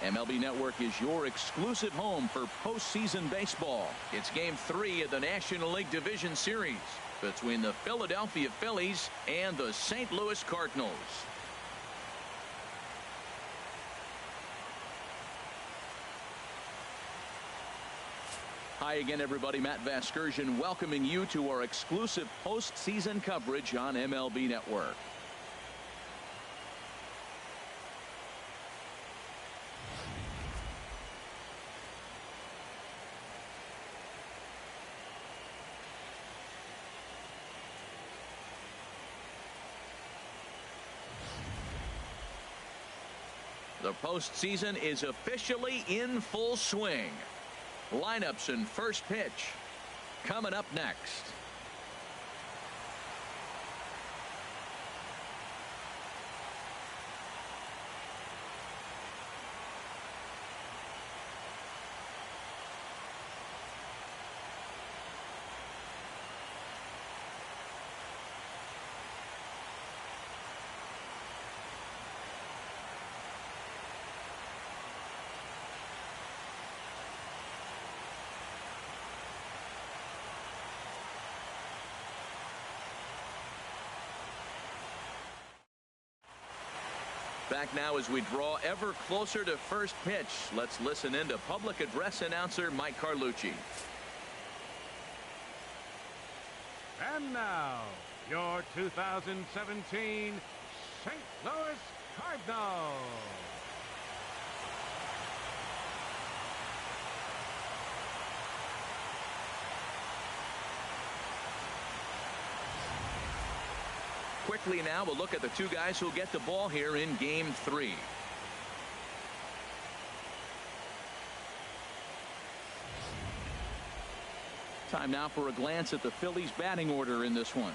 MLB Network is your exclusive home for postseason baseball. It's Game 3 of the National League Division Series between the Philadelphia Phillies and the St. Louis Cardinals. Hi again, everybody. Matt Vasgersian welcoming you to our exclusive postseason coverage on MLB Network. The postseason is officially in full swing. Lineups and first pitch coming up next. Back now as we draw ever closer to first pitch. Let's listen in to public address announcer Mike Carlucci. And now, your 2017 St. Louis Cardinals. Quickly now, we'll look at the two guys who'll get the ball here in Game 3. Time now for a glance at the Phillies batting order in this one.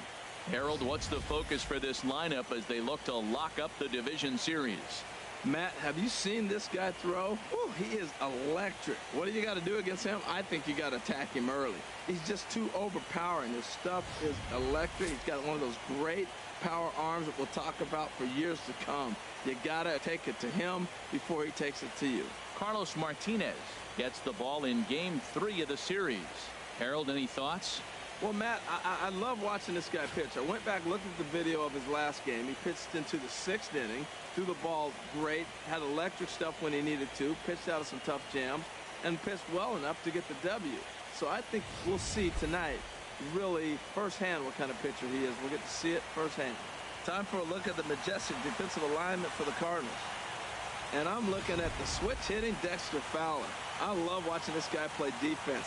Harold, what's the focus for this lineup as they look to lock up the division series? Matt, have you seen this guy throw? Whew, he is electric. What do you got to do against him? I think you got to attack him early. He's just too overpowering. His stuff is electric. He's got one of those great power arms that we'll talk about for years to come. You got to take it to him before he takes it to you. Carlos Martinez gets the ball in Game 3 of the series. Harold, any thoughts? Well, Matt, I love watching this guy pitch. I went back, looked at the video of his last game. He pitched into the 6th inning, threw the ball great, had electric stuff when he needed to, pitched out of some tough jams, and pitched well enough to get the W. So I think we'll see tonight really firsthand what kind of pitcher he is. We'll get to see it firsthand. Time for a look at the majestic defensive alignment for the Cardinals. And I'm looking at the switch hitting Dexter Fowler. I love watching this guy play defense.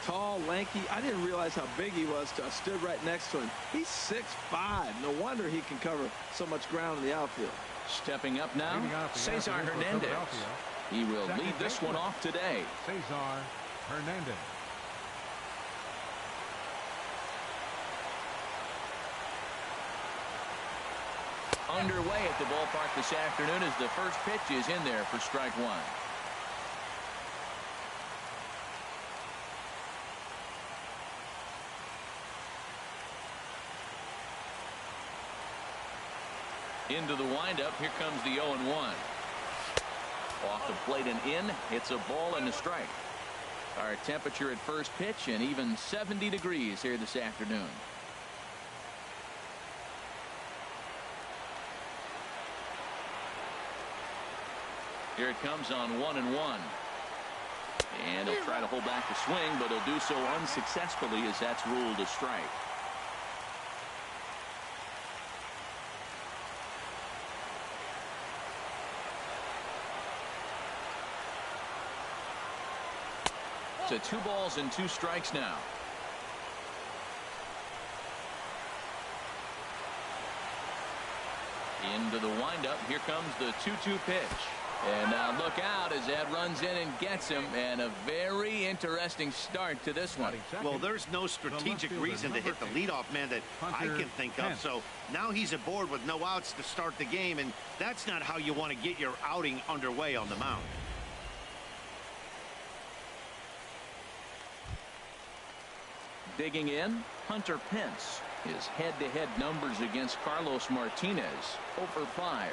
Tall, lanky. I didn't realize how big he was till I stood right next to him. He's 6'5". No wonder he can cover so much ground in the outfield. Stepping up now, Cesar Hernandez. He will lead this one off today. Cesar Hernandez. Underway at the ballpark this afternoon as the first pitch is in there for strike one. Into the windup. Here comes the 0-1. Off the plate and in. It's a ball and a strike. Our temperature at first pitch and even 70 degrees here this afternoon. Here it comes on 1-1. And he'll try to hold back the swing, but he'll do so unsuccessfully as that's ruled a strike. So 2 balls and 2 strikes now. Into the windup. Here comes the 2-2 pitch. And now look out as that runs in and gets him. And a very interesting start to this one. Well, there's no strategic reason to hit the leadoff man that I can think of. So now he's aboard with no outs to start the game. And that's not how you want to get your outing underway on the mound. Digging in, Hunter Pence. His head-to-head numbers against Carlos Martinez, 0 for 5.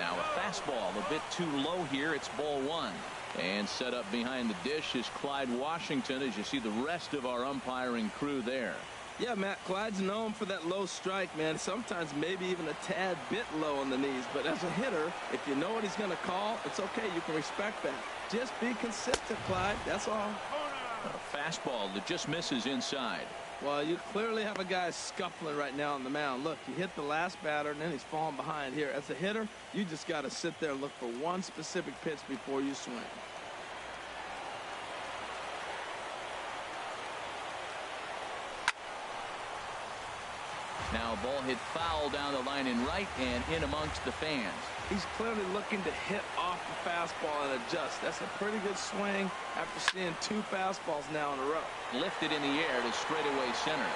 Now a fastball a bit too low here. It's ball one. And set up behind the dish is Clyde Washington, as you see the rest of our umpiring crew there. Yeah, Matt, Clyde's known for that low strike, man. Sometimes maybe even a tad bit low on the knees. But as a hitter, if you know what he's going to call, it's okay. You can respect that. Just be consistent, Clyde. That's all. A fastball that just misses inside. Well, you clearly have a guy scuffling right now on the mound. Look, he hit the last batter, and then he's falling behind here. As a hitter, you just got to sit there and look for one specific pitch before you swing. Now a ball hit foul down the line in right and in amongst the fans. He's clearly looking to hit off the fastball and adjust. That's a pretty good swing after seeing two fastballs now in a row. Lifted in the air to straightaway center.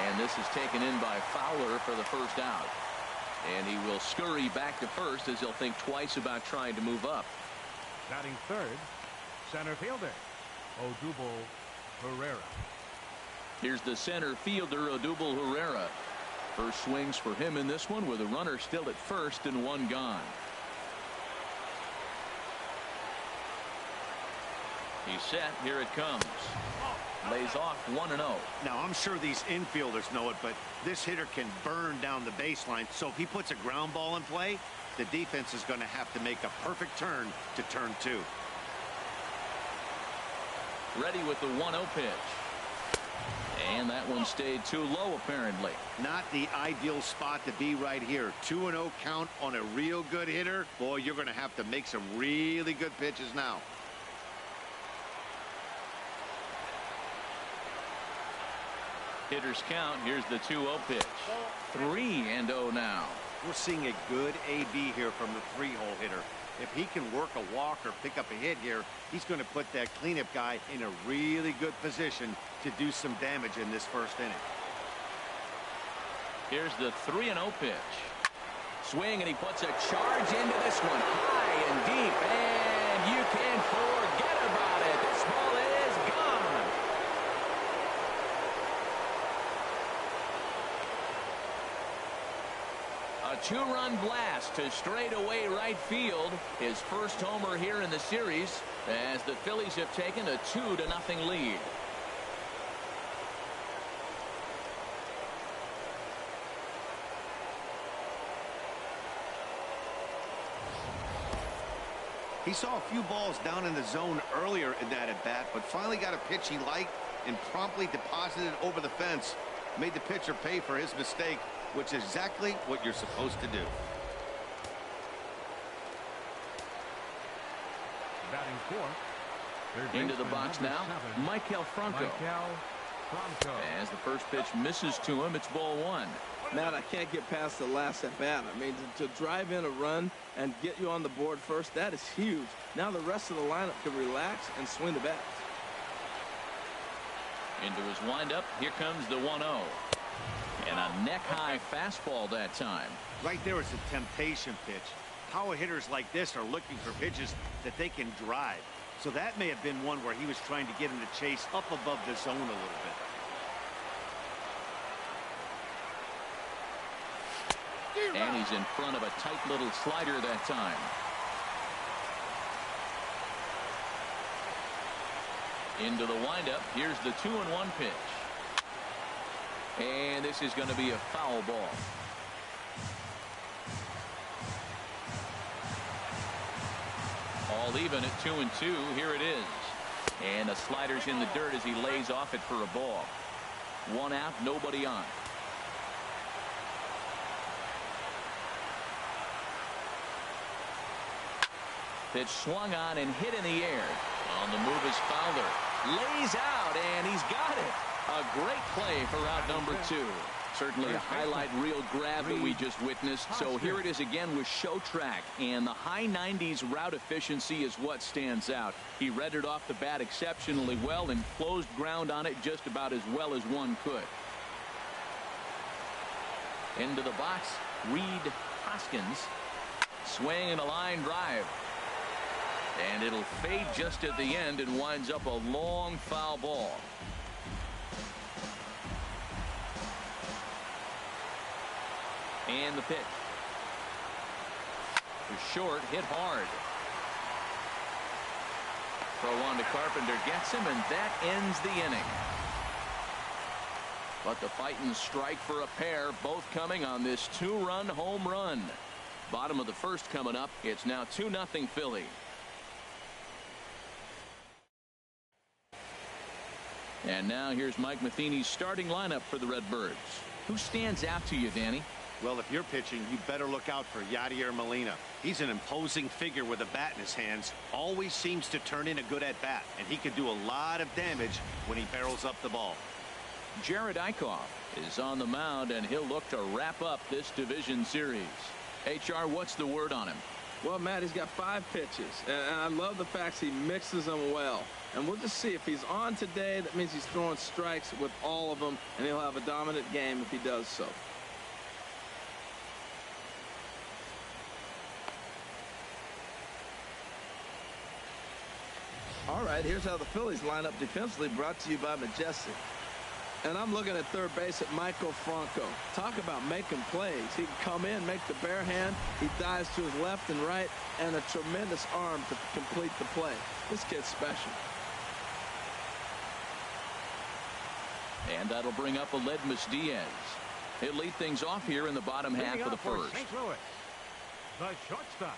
And this is taken in by Fowler for the first out. And he will scurry back to first as he'll think twice about trying to move up. Batting third, center fielder, Odubel Herrera. Here's the center fielder, Odubel Herrera. First swings for him in this one with a runner still at first and one gone. He's set. Here it comes. Lays off 1-0. Now, I'm sure these infielders know it, but this hitter can burn down the baseline. So if he puts a ground ball in play, the defense is going to have to make a perfect turn to turn two. Ready with the 1-0 pitch. And that one stayed too low, apparently. Not the ideal spot to be right here. 2-0 count on a real good hitter. Boy, you're going to have to make some really good pitches now. Hitters count. Here's the 2-0 pitch. 3-0 now. We're seeing a good AB here from the three-hole hitter. If he can work a walk or pick up a hit here, he's going to put that cleanup guy in a really good position to do some damage in this first inning. Here's the 3-0 pitch. Swing, and he puts a charge into this one. High and deep, and you can forget about it. This ball is gone. A two-run blast to straightaway right field. His first homer here in the series as the Phillies have taken a 2-0 lead. He saw a few balls down in the zone earlier in that at-bat, but finally got a pitch he liked and promptly deposited over the fence. Made the pitcher pay for his mistake, which is exactly what you're supposed to do. Batting fourth. Into the box now, Michael Franco. As the first pitch misses to him, it's ball one. Matt, I can't get past the last at bat. I mean, to drive in a run and get you on the board first, that is huge. Now the rest of the lineup can relax and swing the bats. Into his windup, here comes the 1-0. And a neck-high fastball that time. Right there is a temptation pitch. Power hitters like this are looking for pitches that they can drive. So that may have been one where he was trying to get him to chase up above the zone a little bit. And he's in front of a tight little slider that time. Into the windup. Here's the 2-1 pitch. And this is going to be a foul ball. All even at 2-2. Here it is. And the slider's in the dirt as he lays off it for a ball. One out, nobody on. Pitch swung on and hit in the air. On the move is Fowler. Lays out, and he's got it. A great play for out number two. Certainly a highlight reel grab that we just witnessed. So here it is again with show track. And the high 90s route efficiency is what stands out. He read it off the bat exceptionally well and closed ground on it just about as well as one could. Into the box, Reed Hoskins. Swing and a line drive. And it'll fade just at the end and winds up a long foul ball. And the pitch. To short, hit hard. Throw on to Carpenter, gets him, and that ends the inning. But the Titans strike for a pair, both coming on this 2-run home run. Bottom of the first coming up. It's now 2-0 Philly. And now here's Mike Matheny's starting lineup for the Redbirds. Who stands out to you, Danny? Well, if you're pitching, you better look out for Yadier Molina. He's an imposing figure with a bat in his hands. Always seems to turn in a good at-bat, and he can do a lot of damage when he barrels up the ball. Jared Eichhoff is on the mound, and he'll look to wrap up this division series. HR, what's the word on him? Well, Matt, he's got 5 pitches, and I love the fact he mixes them well. And we'll just see if he's on today. That means he's throwing strikes with all of them, and he'll have a dominant game if he does so. All right, here's how the Phillies line up defensively, brought to you by Majestic. And I'm looking at third base at Michael Franco. Talk about making plays. He can come in, make the bare hand. He dives to his left and right, and a tremendous arm to complete the play. This kid's special. And that'll bring up Aledmus Diaz. He'll lead things off here in the bottom half of the first. St. Louis, the shortstop,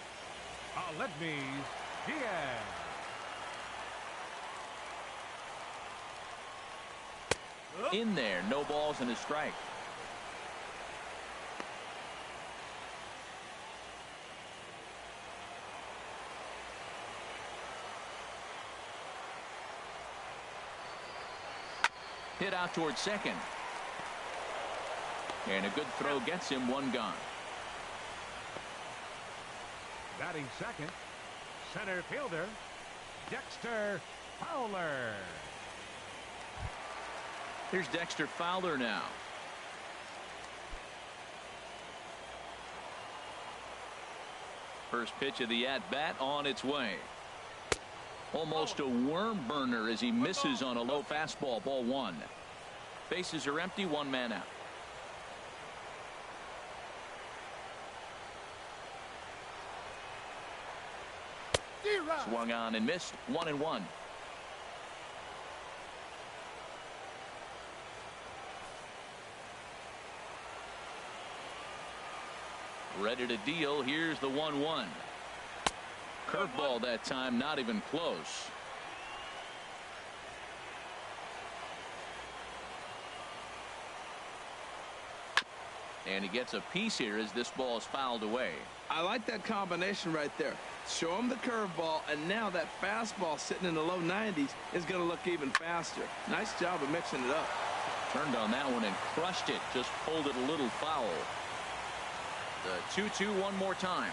Aledmus Diaz. In there, no balls and a strike. Hit out towards second. And a good throw gets him, 1 gone. Batting second, center fielder, Dexter Fowler. Here's Dexter Fowler now. First pitch of the at-bat on its way. Almost a worm burner as he misses on a low fastball, ball 1. Bases are empty, 1 man out. Swung on and missed, 1-1. Ready to deal. Here's the 1-1. Curveball that time, not even close. And he gets a piece here as this ball is fouled away. I like that combination right there. Show him the curveball, and now that fastball sitting in the low 90s is going to look even faster. Nice job of mixing it up. Turned on that one and crushed it. Just pulled it a little foul. The 2-2 one more time.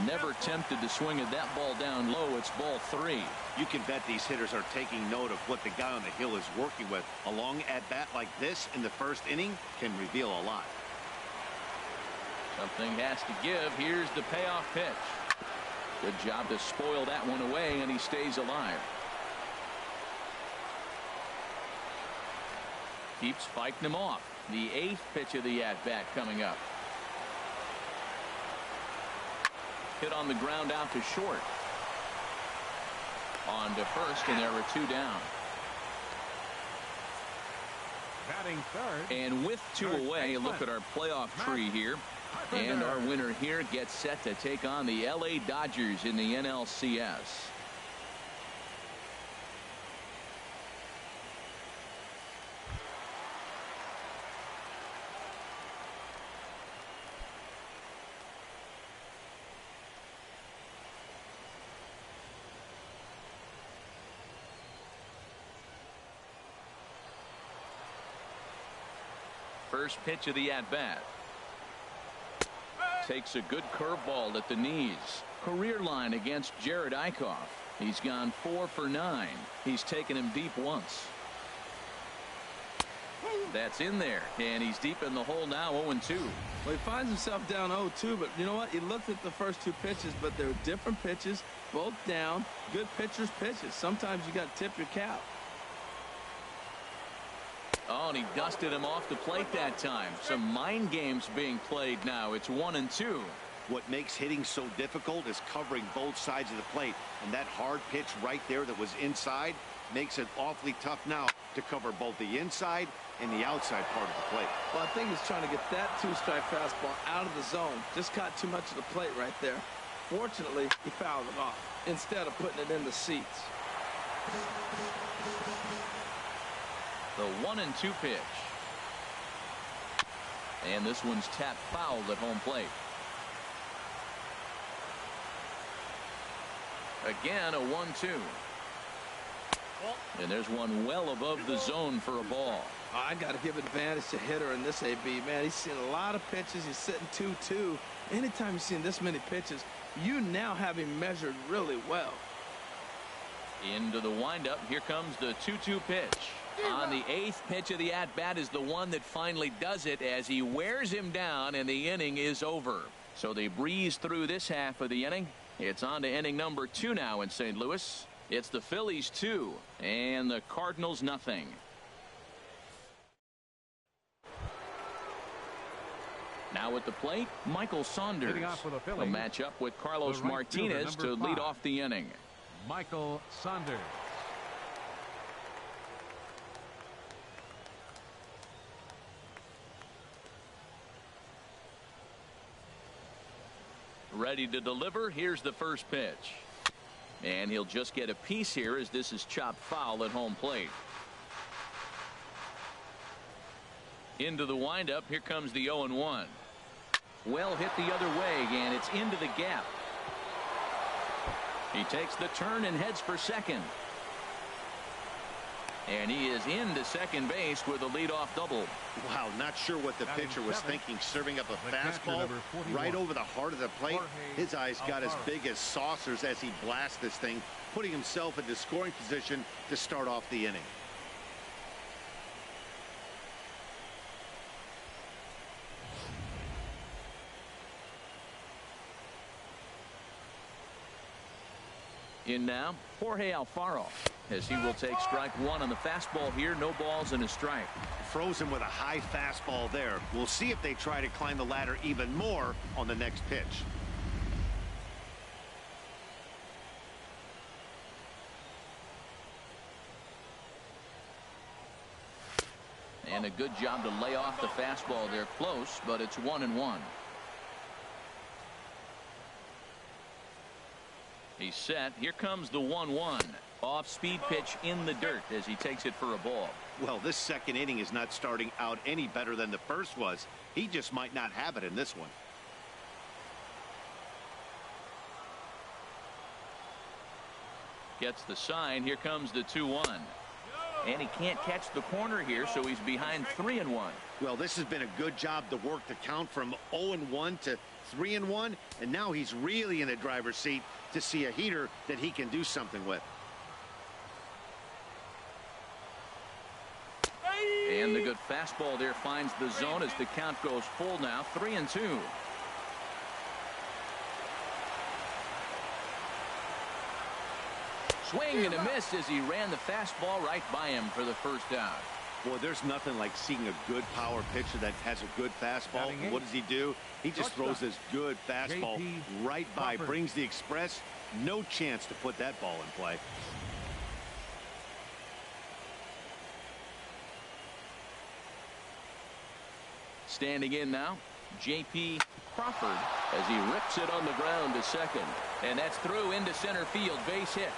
Never tempted to swing at that ball down low. It's ball 3. You can bet these hitters are taking note of what the guy on the hill is working with. A long at-bat like this in the first inning can reveal a lot. Something has to give. Here's the payoff pitch. Good job to spoil that one away, and he stays alive. Keeps fighting him off. The 8th pitch of the at-bat coming up. Hit on the ground out to short. On to first, and there are 2 down. Batting third. And with 2 away, look at our playoff tree here. And our winner here gets set to take on the LA Dodgers in the NLCS. First pitch of the at-bat. Takes a good curveball at the knees. Career line against Jared Eichhoff. He's gone 4 for 9. He's taken him deep once. That's in there, and he's deep in the hole now, 0-2. Well, he finds himself down 0-2, but you know what? He looked at the first 2 pitches, but they were different pitches, both down. Good pitchers' pitches. Sometimes you got to tip your cap. Oh, and he dusted him off the plate that time. Some mind games being played now. It's 1-2. What makes hitting so difficult is covering both sides of the plate. And that hard pitch right there that was inside makes it awfully tough now to cover both the inside and the outside part of the plate. Well, I think he's trying to get that two-strike fastball out of the zone. Just caught too much of the plate right there. Fortunately, he fouled it off instead of putting it in the seats. The 1-2 pitch. And this one's tapped foul at home plate. Again, a 1-2. And there's one well above the zone for a ball. I got to give advantage to hitter in this AB. Man, he's seen a lot of pitches. He's sitting 2-2. Anytime you've seen this many pitches, you now have him measured really well. Into the windup. Here comes the 2-2 pitch. On the 8th pitch of the at-bat is the one that finally does it as he wears him down, and the inning is over. So they breeze through this half of the inning. It's on to inning number 2 now in St. Louis. It's the Phillies 2 and the Cardinals nothing. Now at the plate, Michael Saunders will match up with Carlos Martinez to lead off the inning. Michael Saunders. Ready to deliver. Here's the first pitch. And he'll just get a piece here as this is chopped foul at home plate. Into the windup. Here comes the 0-1. Well hit the other way, and it's into the gap. He takes the turn and heads for second. And he is into second base with a leadoff double. Wow, not sure what the pitcher was thinking, serving up a fastball right over the heart of the plate. His eyes got as big as saucers as he blasts this thing, putting himself into scoring position to start off the inning. In now, Jorge Alfaro, as he will take strike one on the fastball here. No balls and a strike. Frozen with a high fastball there. We'll see if they try to climb the ladder even more on the next pitch. And a good job to lay off the fastball there close, but it's 1-1. He's set. Here comes the 1-1. Off-speed pitch in the dirt as he takes it for a ball. Well, this second inning is not starting out any better than the first was. He just might not have it in this one. Gets the sign. Here comes the 2-1. And he can't catch the corner here, so he's behind 3-1. Well, this has been a good job to work the count from 0-1 to 3-1, and now he's really in the driver's seat to see a heater that he can do something with. And the good fastball there finds the zone as the count goes full now. 3-2. Swing and a miss as he ran the fastball right by him for the first out. Boy, there's nothing like seeing a good power pitcher that has a good fastball. What does he do? He just throws this good fastball right by, brings the express. No chance to put that ball in play. Standing in now, J.P. Crawford as he rips it on the ground to second. And that's through into center field. Base hit.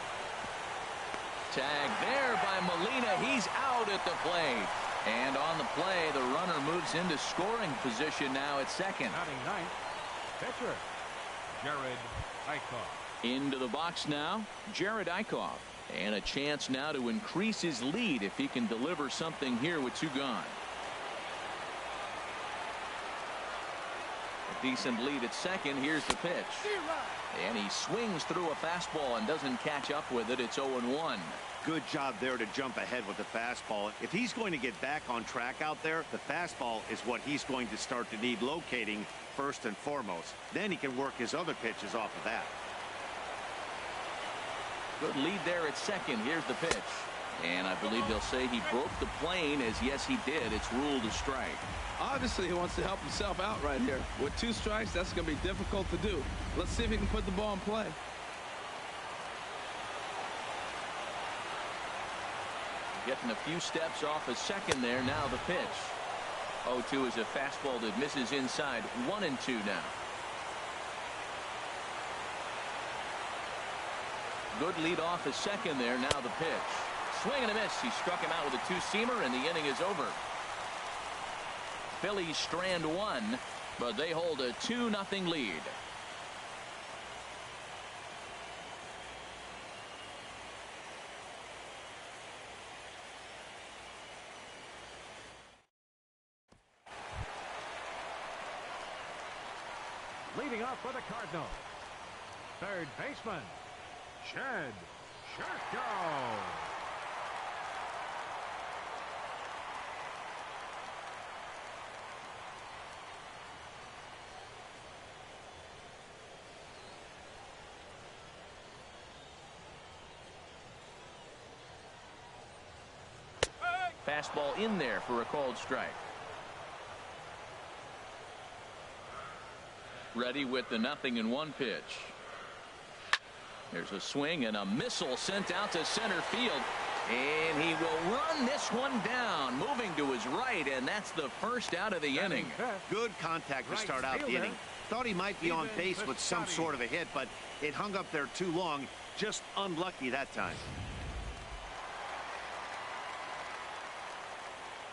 Tag there by Molina. He's out at the plate. And on the play, the runner moves into scoring position now at second. Batting ninth, pitcher, Jared Eichhoff. Into the box now, Jared Eichhoff. And a chance now to increase his lead if he can deliver something here with 2 gone. A decent lead at second. Here's the pitch. And he swings through a fastball and doesn't catch up with it. It's 0-1. Good job there to jump ahead with the fastball. If he's going to get back on track out there, the fastball is what he's going to start to need locating first and foremost. Then he can work his other pitches off of that. Good lead there at second. Here's the pitch. And I believe they'll say he broke the plane, as yes, he did. It's ruled a strike. Obviously, he wants to help himself out right here. With 2 strikes, that's going to be difficult to do. Let's see if he can put the ball in play. Getting a few steps off a second there. Now the pitch. 0-2 is a fastball that misses inside. 1-2 now. Good lead off a second there. Now the pitch. Swing and a miss. He struck him out with a 2-seamer, and the inning is over. Phillies strand 1, but they hold a 2-0 lead. Leading off for the Cardinals, third baseman, Shed Sherko. Fastball in there for a called strike. Ready with the 0-1 pitch. There's a swing and a missile sent out to center field. And he will run this one down, moving to his right, and that's the first out of the inning. Good contact to start out the inning. Thought he might be on base with some sort of a hit, but it hung up there too long. Just unlucky that time.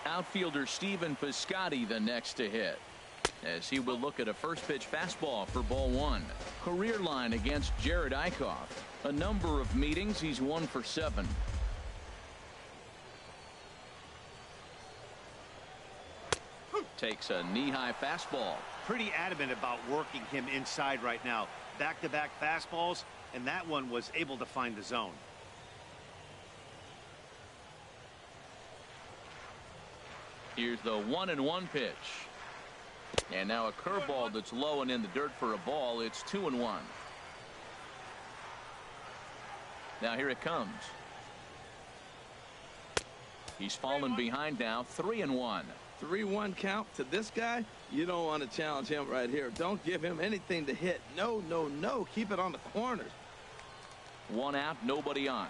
Outfielder Stephen Piscotty the next to hit, as he will look at a first pitch fastball for ball 1. Career line against Jared Eichhoff. A number of meetings, he's 1 for 7. Takes a knee-high fastball. Pretty adamant about working him inside right now. Back-to-back fastballs, and that one was able to find the zone. Here's the 1-1 pitch. And now a curveball that's low and in the dirt for a ball. It's 2-1. Now here it comes. He's fallen behind now. 3-1. 3-1 count to this guy. You don't want to challenge him right here. Don't give him anything to hit. No, no, no. Keep it on the corners. 1 out, nobody on.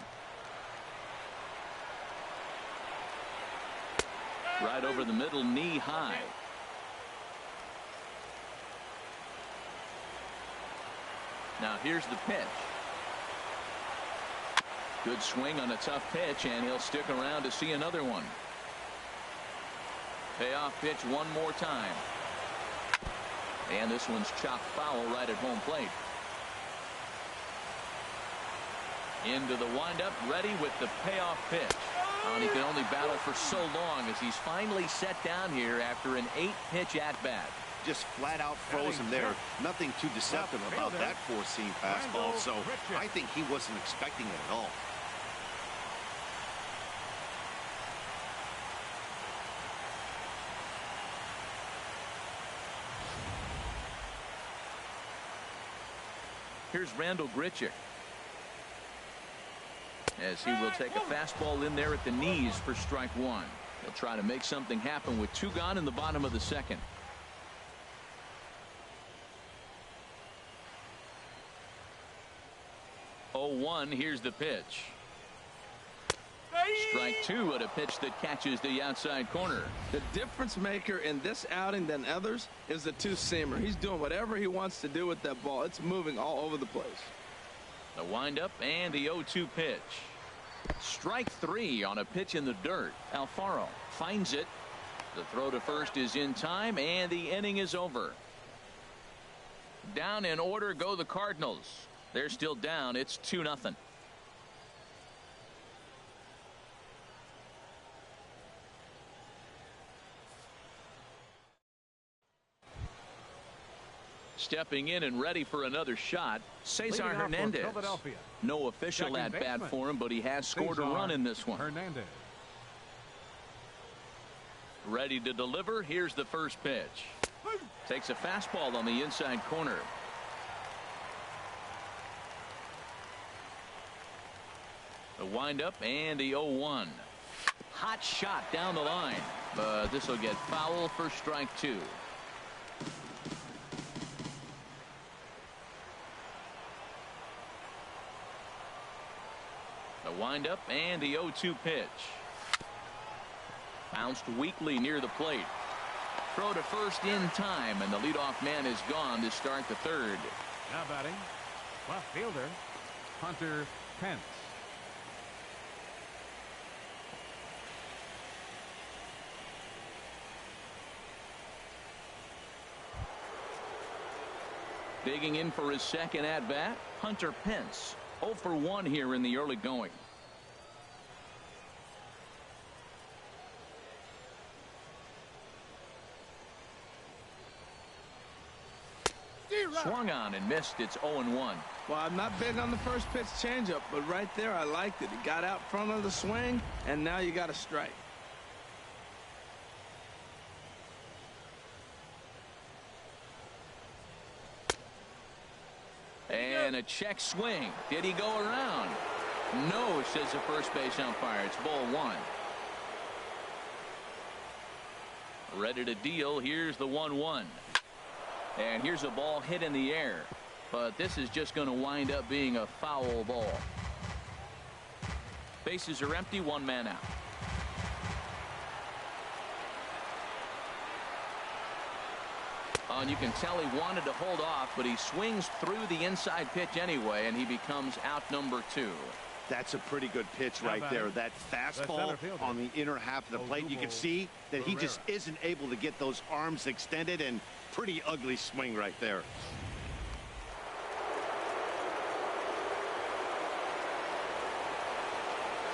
Right over the middle, knee high. Now here's the pitch. Good swing on a tough pitch, and he'll stick around to see another one. Payoff pitch one more time. And this one's chopped foul right at home plate. Into the windup, ready with the payoff pitch. And he can only battle for so long as he's finally set down here after an 8-pitch at-bat. Just flat out froze him there. Nothing too deceptive about that four-seam fastball, so I think he wasn't expecting it at all. Here's Randall Grichuk, as he will take a fastball in there at the knees for strike 1. He'll try to make something happen with 2 gone in the bottom of the second. Oh, 1. Here's the pitch. Strike 2 at a pitch that catches the outside corner. The difference maker in this outing than others is the 2-seamer. He's doing whatever he wants to do with that ball. It's moving all over the place. The windup and the 0-2 pitch. Strike 3 on a pitch in the dirt. Alfaro finds it. The throw to first is in time, and the inning is over. Down in order go the Cardinals. They're still down. It's 2-0. Stepping in and ready for another shot, Cesar Hernandez. No official at bat for him, but he has scored a run in this one. Hernandez. Ready to deliver. Here's the first pitch. Takes a fastball on the inside corner. The windup and the 0-1. Hot shot down the line, but this will get foul for strike 2. The windup and the 0-2 pitch. Bounced weakly near the plate. Throw to first in time, and the leadoff man is gone to start the third. Now batting, left fielder, Hunter Pence. Digging in for his second at-bat, Hunter Pence. 0 for 1 here in the early going. Swung on and missed. It's 0-1. Well, I'm not big on the first pitch changeup, but right there I liked it. He got out front of the swing, and now you got a strike. And a check swing. Did he go around? No, says the first base umpire. It's ball 1. Ready to deal. Here's the 1-1. And here's a ball hit in the air. But this is just going to wind up being a foul ball. Bases are empty. 1 man out. And you can tell he wanted to hold off, but he swings through the inside pitch anyway, and he becomes out number 2. That's a pretty good pitch right there. That fastball on the inner half of the plate. You can see that he just isn't able to get those arms extended, and pretty ugly swing right there.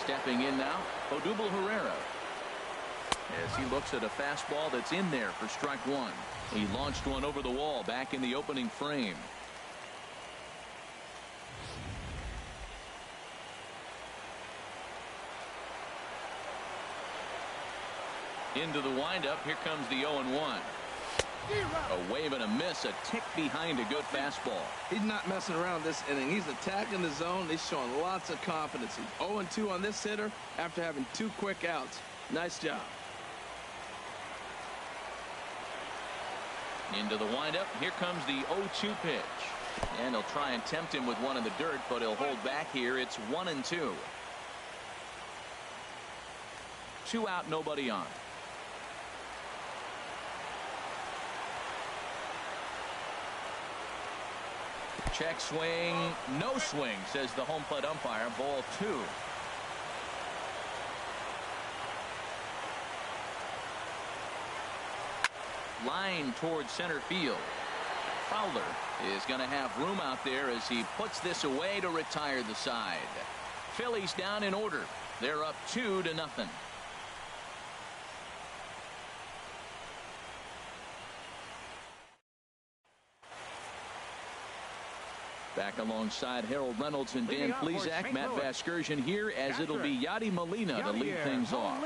Stepping in now, Odubel Herrera. As he looks at a fastball that's in there for strike 1. He launched one over the wall back in the opening frame. Into the windup. Here comes the 0-1. A wave and a miss, a tick behind a good fastball. He's not messing around this inning. He's attacking the zone. He's showing lots of confidence. He's 0-2 on this hitter after having 2 quick outs. Nice job. Into the windup. Here comes the 0-2 pitch. And he'll try and tempt him with one in the dirt, but he'll hold back here. It's 1-2. 2 out, nobody on. Check swing. No swing, says the home plate umpire. Ball 2. Line towards center field. Fowler is going to have room out there as he puts this away to retire the side. Phillies down in order. They're up 2-0. Back alongside Harold Reynolds and Dan Plesac, Matt Vasgersian here, as it'll be Yadi Molina to lead things off.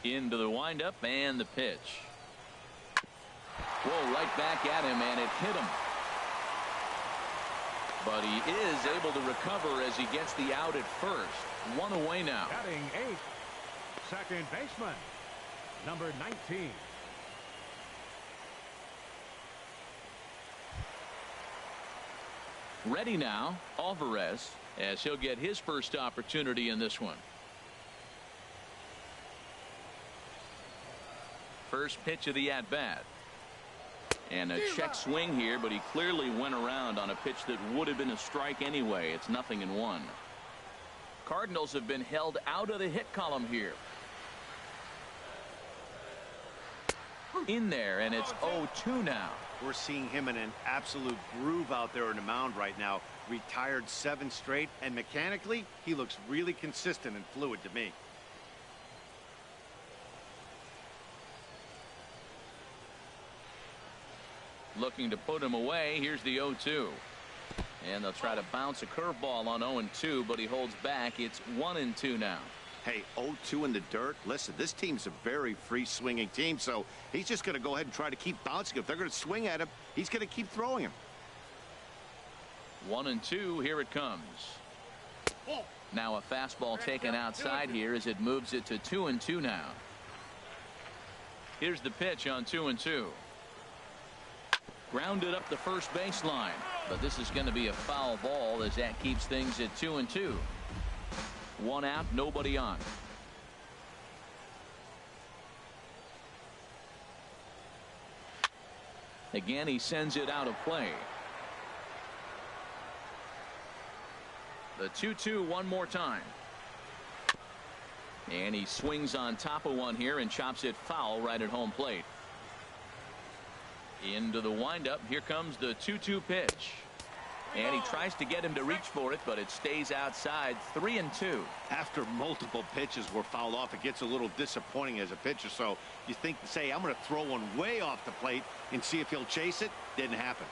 Into the windup and the pitch. Whoa, right back at him, and it hit him. But he is able to recover as he gets the out at first. 1 away now. Batting 8th, second baseman, number 19. Ready now, Alvarez, as he'll get his first opportunity in this one. First pitch of the at-bat. And a check swing here, but he clearly went around on a pitch that would have been a strike anyway. It's 0-1. Cardinals have been held out of the hit column here. In there, and it's 0-2 now. We're seeing him in an absolute groove out there on the mound right now. Retired 7 straight, and mechanically, he looks really consistent and fluid to me. Looking to put him away. Here's the 0-2. And they'll try to bounce a curveball on 0-2, but he holds back. It's 1-2 now. Hey, 0-2 in the dirt. Listen, this team's a very free-swinging team, so he's just going to go ahead and try to keep bouncing. If they're going to swing at him, he's going to keep throwing him. 1-2, here it comes. Now a fastball taken outside here as it moves it to 2-2 now. Here's the pitch on 2-2. Grounded up the first baseline, but this is going to be a foul ball as that keeps things at 2-2. 1 out, nobody on. Again, he sends it out of play. The 2-2 one more time. And he swings on top of one here and chops it foul right at home plate. Into the windup. Here comes the 2-2 pitch. And he tries to get him to reach for it, but it stays outside. 3-2. After multiple pitches were fouled off, it gets a little disappointing as a pitcher. So you think, say, I'm going to throw one way off the plate and see if he'll chase it. Didn't happen.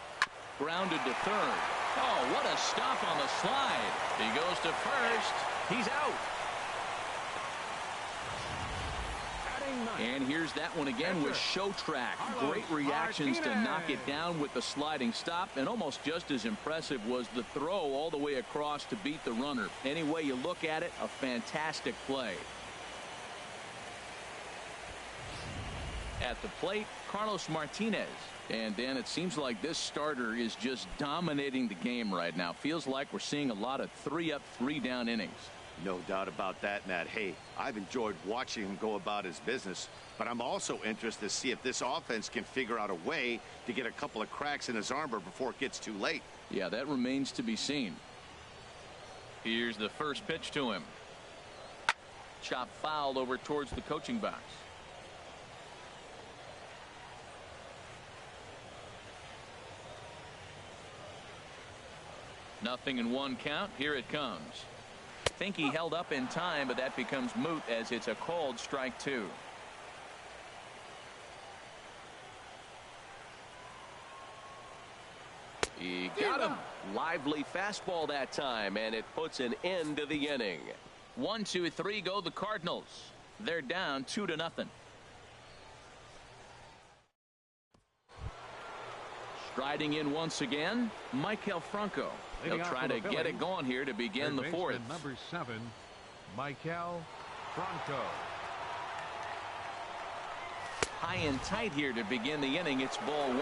Grounded to third. Oh, what a stop on the slide. He goes to first. He's out. And here's that one again with show track. Great reactions to knock it down with the sliding stop, and almost just as impressive was the throw all the way across to beat the runner. Any way you look at it, a fantastic play. At the plate, Carlos Martinez. And Dan, it seems like this starter is just dominating the game right now. Feels like we're seeing a lot of 3-up, 3-down innings. No doubt about that, Matt. Hey, I've enjoyed watching him go about his business, but I'm also interested to see if this offense can figure out a way to get a couple of cracks in his armor before it gets too late. Yeah, that remains to be seen. Here's the first pitch to him. Chop foul over towards the coaching box. Nothing in 1 count. Here it comes. Think he held up in time, but that becomes moot as it's a called strike 2. He got him. Lively fastball that time, and it puts an end to the inning. 1, 2, 3 go the Cardinals. They're down 2-0. Striding in once again, Maikel Franco. They'll try to get it going here to begin the 4th. Number 7, Maikel Franco. High and tight here to begin the inning. It's ball 1.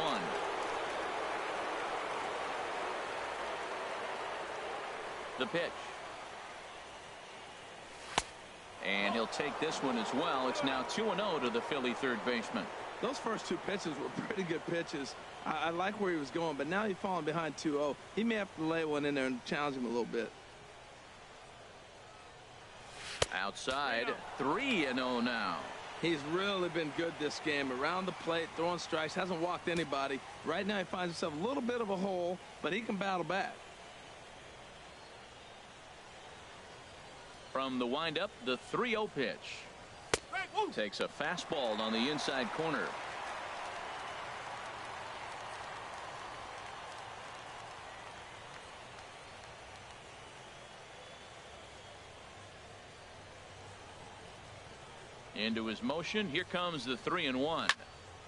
The pitch. And he'll take this one as well. It's now 2-0 to the Philly third baseman. Those first 2 pitches were pretty good pitches. I like where he was going, but now he's falling behind 2-0. He may have to lay one in there and challenge him a little bit. Outside, 3-0 now. He's really been good this game. Around the plate, throwing strikes, hasn't walked anybody. Right now he finds himself a little bit of a hole, but he can battle back. From the windup, the 3-0 pitch. Takes a fastball on the inside corner. Into his motion. Here comes the 3-1.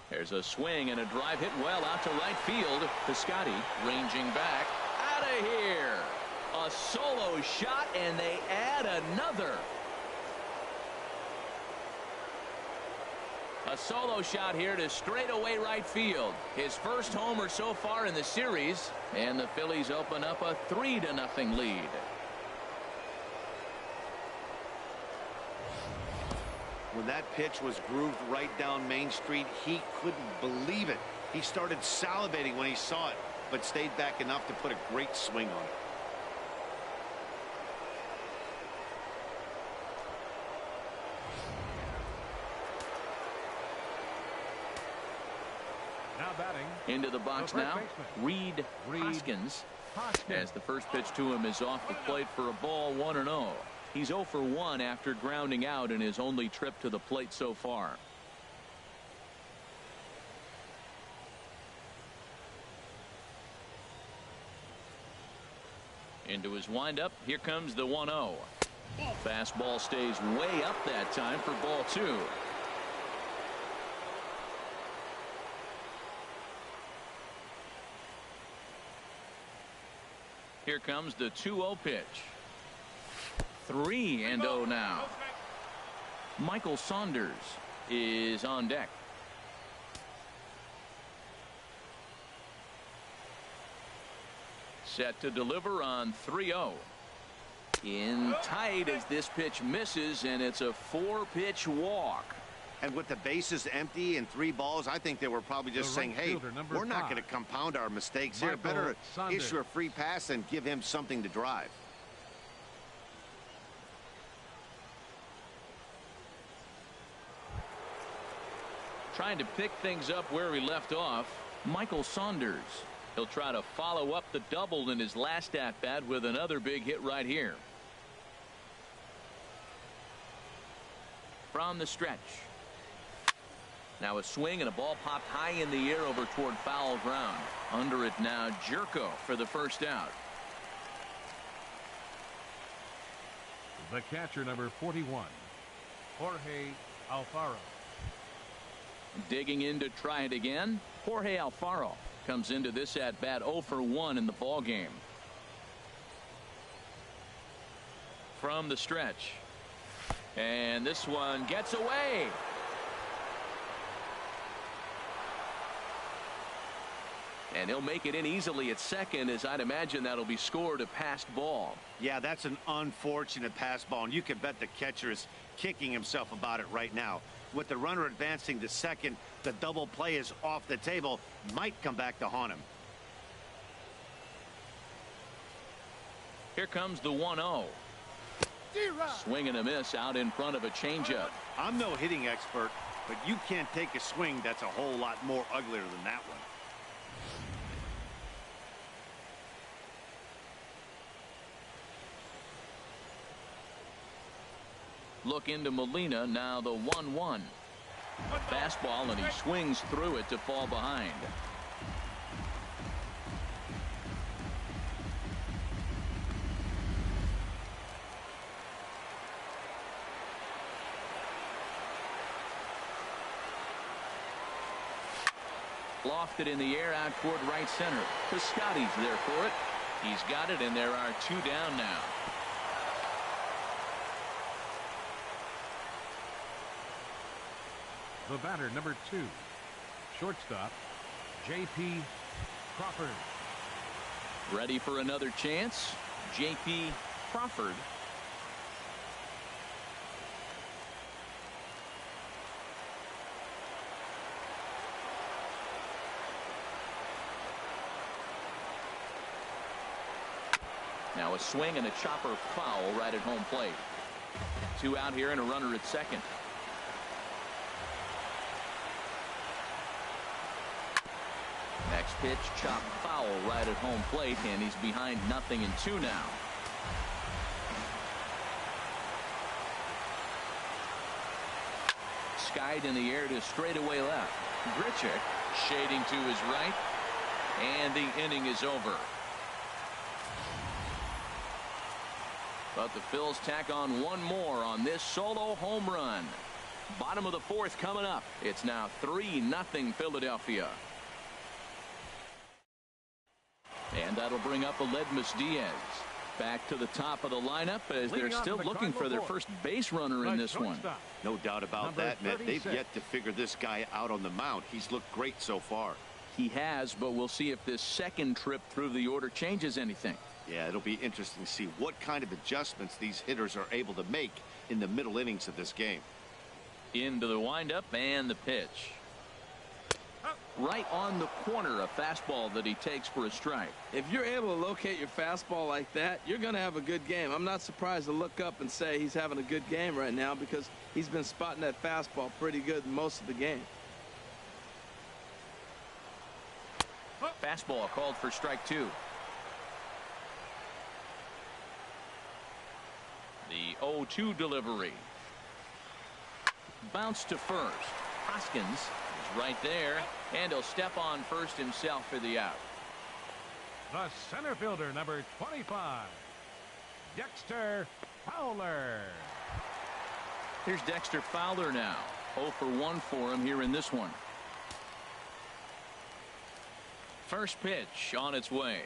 There's a swing and a drive hit well out to right field. Piscotty ranging back. Out of here. A solo shot, and they add another. A solo shot here to straightaway right field. His first homer so far in the series, and the Phillies open up a 3-0 lead. When that pitch was grooved right down Main Street, he couldn't believe it. He started salivating when he saw it, but stayed back enough to put a great swing on it. Now batting. Into the box now, Reed Hoskins. As the first pitch to him is off the plate for a ball, 1-0. He's 0 for 1 after grounding out in his only trip to the plate so far. Into his windup. Here comes the 1-0. Fastball stays way up that time for ball 2. Here comes the 2-0 pitch. 3-0 now. Michael Saunders is on deck. Set to deliver on 3-0. In tight as this pitch misses, and it's a 4-pitch walk. And with the bases empty and 3 balls, I think they were probably just saying, hey, we're not going to compound our mistakes here. Better issue a free pass and give him something to drive. Trying to pick things up where we left off, Michael Saunders. He'll try to follow up the double in his last at-bat with another big hit right here. From the stretch. Now a swing and a ball popped high in the air over toward foul ground. Under it now, Jerko for the first out. The catcher, number 41, Jorge Alfaro. Digging in to try it again, Jorge Alfaro comes into this at bat 0 for 1 in the ball game. From the stretch, and this one gets away. And he'll make it in easily at second, as I'd imagine that'll be scored a passed ball. Yeah, that's an unfortunate pass ball, and you can bet the catcher is kicking himself about it right now. With the runner advancing to second, the double play is off the table. Might come back to haunt him. Here comes the 1-0. Swing and a miss out in front of a changeup. I'm no hitting expert, but you can't take a swing that's a whole lot more uglier than that one. Look into Molina, now the 1-1. Fastball, and he swings through it to fall behind. Lofted in the air out toward right center. Piscotty's there for it. He's got it, and there are 2 down now. The batter, number 2, shortstop, J.P. Crawford. Ready for another chance, J.P. Crawford. Now a swing and a chopper foul right at home plate. 2 out here and a runner at second. Next pitch, chop foul right at home plate, and he's behind 0-2 now. Skied in the air to straightaway left. Grichuk shading to his right, and the inning is over. But the Phils tack on 1 more on this solo home run. Bottom of the 4th coming up. It's now 3-0 Philadelphia. And that'll bring up Aledmus Diaz. Back to the top of the lineup as they're still looking for their first base runner in this one. No doubt about that, Matt. They've yet to figure this guy out on the mound. He's looked great so far. He has, but we'll see if this second trip through the order changes anything. Yeah, it'll be interesting to see what kind of adjustments these hitters are able to make in the middle innings of this game. Into the windup and the pitch. Right on the corner, a fastball that he takes for a strike. If you're able to locate your fastball like that, you're going to have a good game. I'm not surprised to look up and say he's having a good game right now, because he's been spotting that fastball pretty good most of the game. Fastball called for strike 2. The 0-2 delivery. Bounce to first. Hoskins is right there, and he'll step on first himself for the out. The center fielder, number 25, Dexter Fowler. Here's Dexter Fowler now. 0 for 1 for him here in this one. First pitch on its way.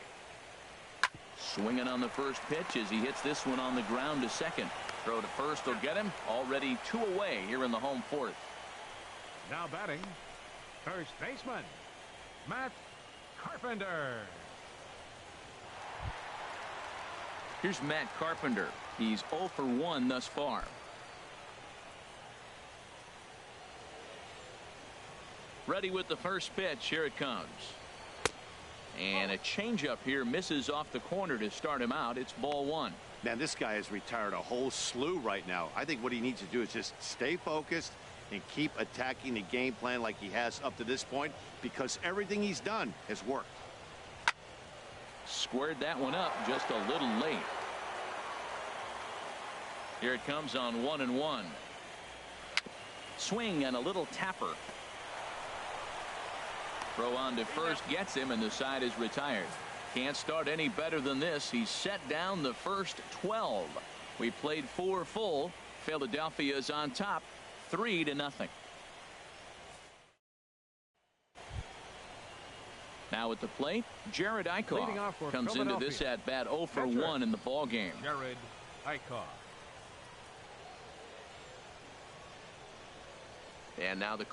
Swinging on the first pitch as he hits this one on the ground to second. Throw to first will get him. Already 2 away here in the home fourth. Now batting, first baseman, Matt Carpenter. Here's Matt Carpenter. He's 0 for 1 thus far. Ready with the first pitch. Here it comes. And a changeup here misses off the corner to start him out. It's ball 1. Man, this guy has retired a whole slew right now. I think what he needs to do is just stay focused and keep attacking the game plan like he has up to this point, because everything he's done has worked. Squared that one up just a little late. Here it comes on 1-1. Swing and a little tapper. Throw on to first gets him, and the side is retired. Can't start any better than this. He's set down the first 12. We played 4 full. Philadelphia's on top 3-0. Now at the plate, Jared Eichhoff comes into this at bat 0 for 1 in the ball game. Jared Eichhoff. And now the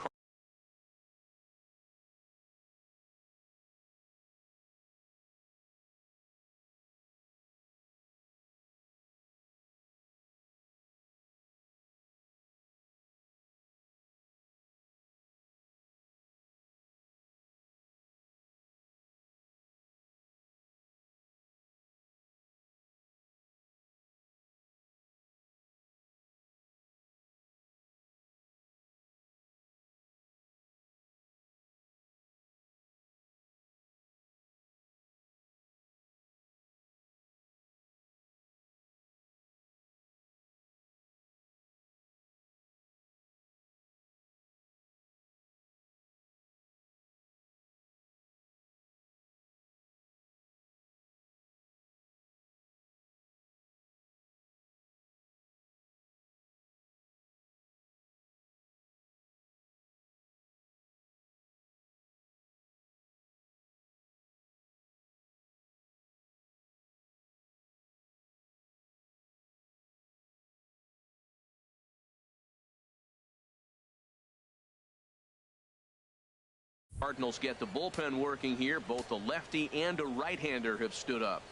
Cardinals get the bullpen working here. Both a lefty and a right-hander have stood up.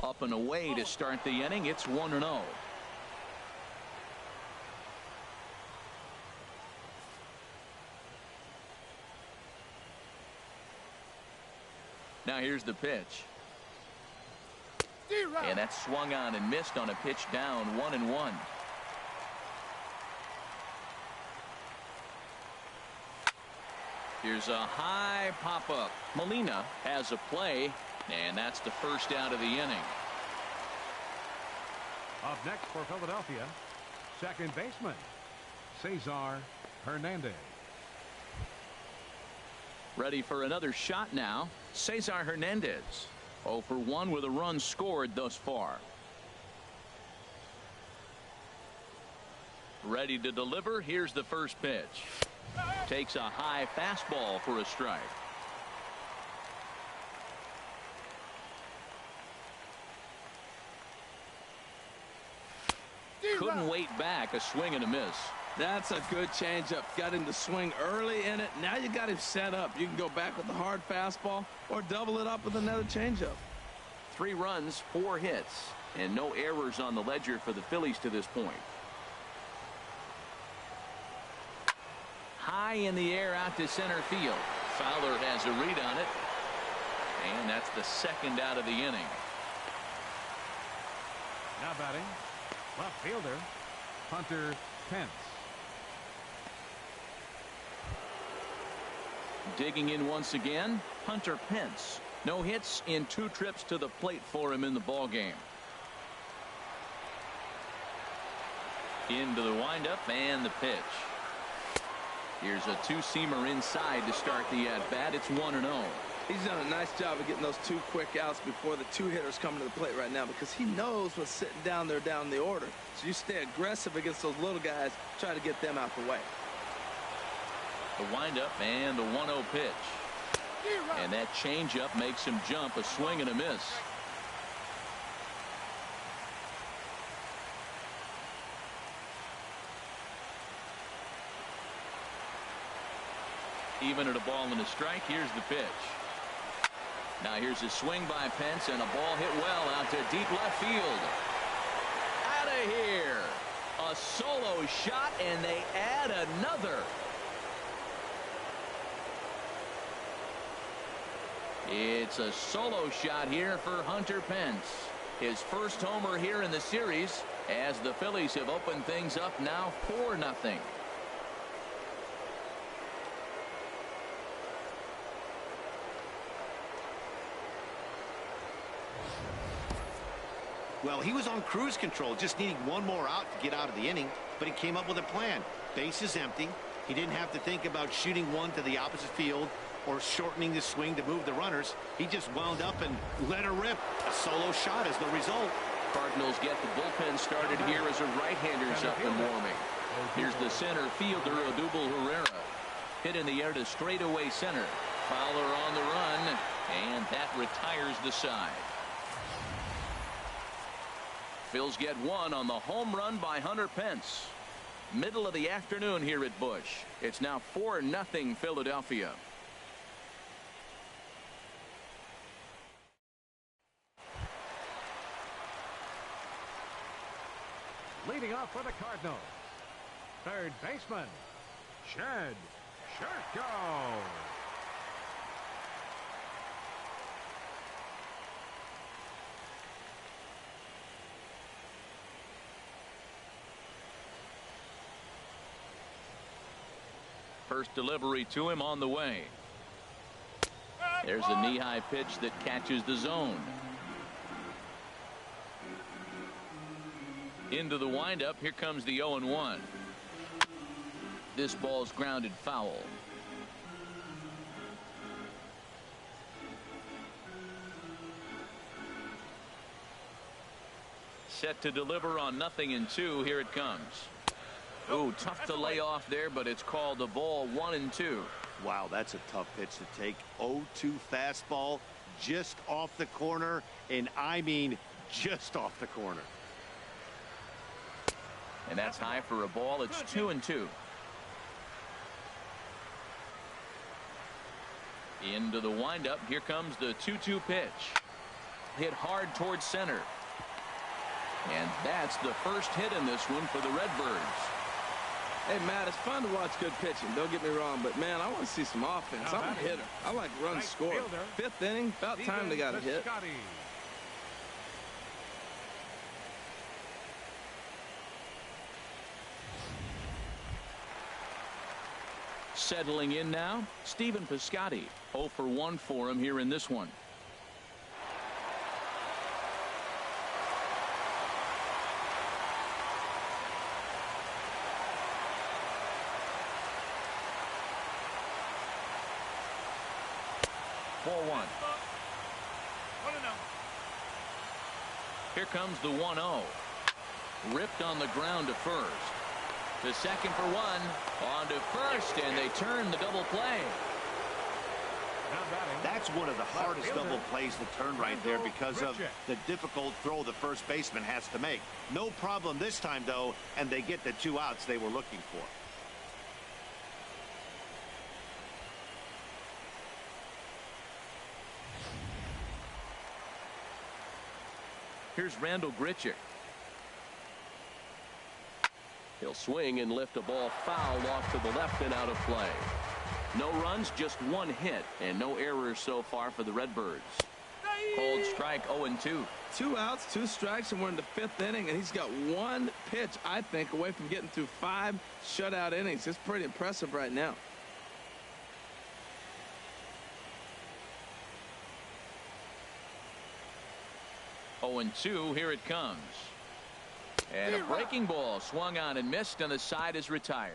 Up and away to start the inning. It's 1-0. Now here's the pitch. And that's swung on and missed on a pitch down. 1-1. Here's a high pop-up. Molina has a play, and that's the first out of the inning. Up next for Philadelphia, second baseman, Cesar Hernandez. Ready for another shot now. Cesar Hernandez. 0 for 1 with a run scored thus far. Ready to deliver. Here's the first pitch. Takes a high fastball for a strike. Couldn't wait back. A swing and a miss. That's a good changeup. Got him to swing early in it. Now you got him set up. You can go back with the hard fastball or double it up with another changeup. 3 runs, 4 hits, and no errors on the ledger for the Phillies to this point. High in the air out to center field. Fowler has a read on it, and that's the second out of the inning. Now batting, left fielder, Hunter Pence. Digging in once again, Hunter Pence. No hits in 2 trips to the plate for him in the ball game. Into the windup and the pitch. Here's a 2-seamer inside to start the at-bat. It's 1-0. He's done a nice job of getting those 2 quick outs before the 2 hitters coming to the plate right now, because he knows what's sitting down there down the order. So you stay aggressive against those little guys, try to get them out the way. The windup and the 1-0 pitch. And that changeup makes him jump. A swing and a miss. Even at a ball and a strike. Here's the pitch. Now here's a swing by Pence, and a ball hit well out to deep left field. Out of here. A solo shot, and they add another. It's a solo shot here for Hunter Pence. His first homer here in the series, as the Phillies have opened things up now 4-0. Well, he was on cruise control, just needing one more out to get out of the inning, but he came up with a plan. Base is empty. He didn't have to think about shooting one to the opposite field or shortening the swing to move the runners. He just wound up and let her rip. A solo shot is the result. Cardinals get the bullpen started here as a right-hander's up and warming. Here's the center fielder, Odubel Herrera. Hit in the air to straightaway center. Fowler on the run, and that retires the side. Phils get one on the home run by Hunter Pence. Middle of the afternoon here at Busch. It's now 4-0 Philadelphia. Leading off for the Cardinals, third baseman, Shed Shirko. First delivery to him on the way. There's a knee-high pitch that catches the zone. Into the windup. Here comes the 0-1. This ball's grounded foul. Set to deliver on 0-2. Here it comes. Ooh, tough to lay off there, but it's called the ball 1-2. Wow, that's a tough pitch to take. 0-2 fastball just off the corner, and I mean just off the corner. And that's high for a ball. It's 2-2. Into the windup. Here comes the 2-2 pitch. Hit hard towards center. And that's the first hit in this one for the Redbirds. Hey, Matt, it's fun to watch good pitching. Don't get me wrong, but, man, I want to see some offense. I'm a hitter. I like run score. Fifth inning, about time they got a hit. Settling in now, Stephen Piscotty. 0 for 1 for him here in this one. Here comes the 1-0. Ripped on the ground to first. To second for one. On to first, and they turn the double play. That's one of the hardest double plays to turn right there because of the difficult throw the first baseman has to make. No problem this time, though, and they get the 2 outs they were looking for. Here's Randall Grichuk. He'll swing and lift a ball foul off to the left and out of play. No runs, just 1 hit, and no errors so far for the Redbirds. Cold strike, 0-2. 2 outs, 2 strikes, and we're in the 5th inning, and he's got 1 pitch, I think, away from getting through 5 shutout innings. It's pretty impressive right now. Oh, 0-2, here it comes. And a breaking ball swung on and missed, and the side is retired.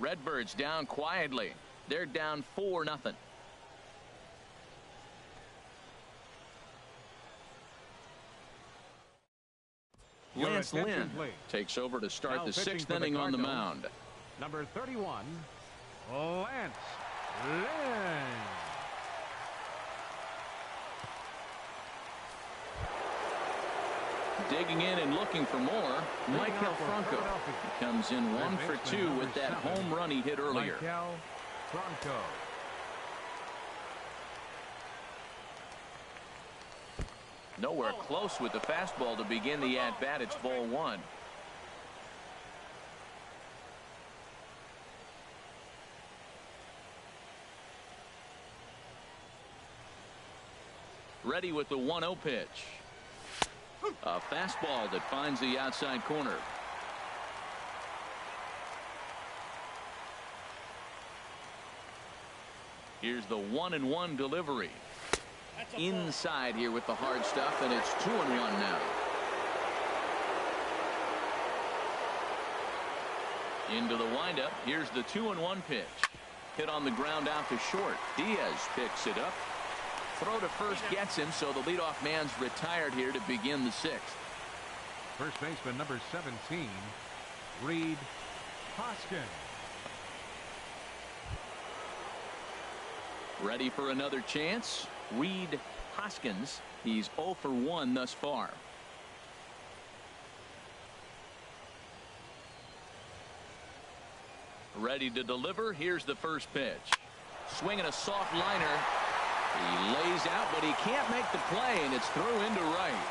Redbirds down quietly. They're down 4-0. Lance Lynn takes over to start Now the pitching 6th for the inning on the Cardinals, mound. Number 31, Lance Lynn. Digging in and looking for more, Michael Franco comes in 1 for 2 with that home run he hit earlier. Michael Franco. Nowhere close with the fastball to begin the at-bat. It's ball 1. Ready with the 1-0 pitch. A fastball that finds the outside corner. Here's the 1-1 delivery. Inside here with the hard stuff, and it's 2-1 now. Into the windup. Here's the 2-1 pitch. Hit on the ground out to short. Diaz picks it up. Throw to first gets him, so the leadoff man's retired here to begin the 6th. First baseman number 17, Reed Hoskins. Ready for another chance. Reed Hoskins. He's 0 for 1 thus far. Ready to deliver. Here's the first pitch. Swinging a soft liner. He lays out, but he can't make the play, and it's through into right.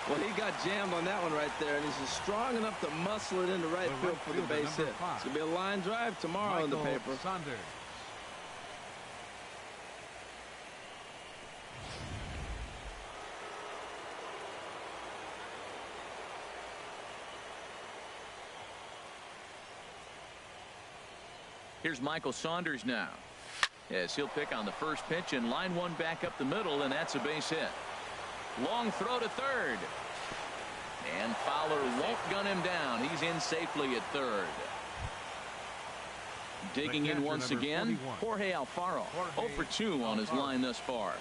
Well, he got jammed on that one right there, and he's just strong enough to muscle it into right field for the base hit. It's going to be a line drive tomorrow in the paper. Saunders. Here's Michael Saunders now, as he'll pick on the first pitch and line one back up the middle, and that's a base hit. Long throw to third, and Fowler won't gun him down. He's in safely at third. Digging in once again, 41. Jorge Alfaro, 0 for 2 on his line thus far.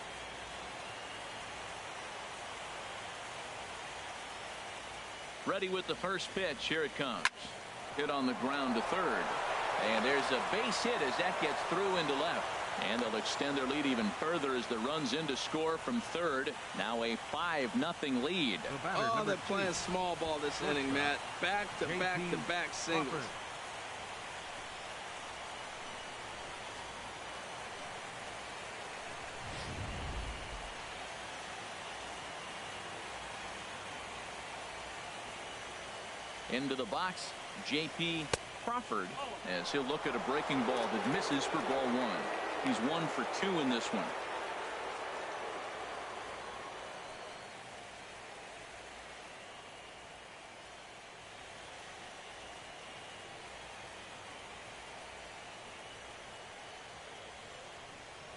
Ready with the first pitch. Here it comes. Hit on the ground to third. And there's a base hit as that gets through into left. And they'll extend their lead even further as the runs in to score from third. Now a 5-0 lead. Oh, they're playing small ball this inning, Matt. Back to back to back singles. Into the box, J.P. Crawford, as he'll look at a breaking ball that misses for ball 1. He's 1 for 2 in this one.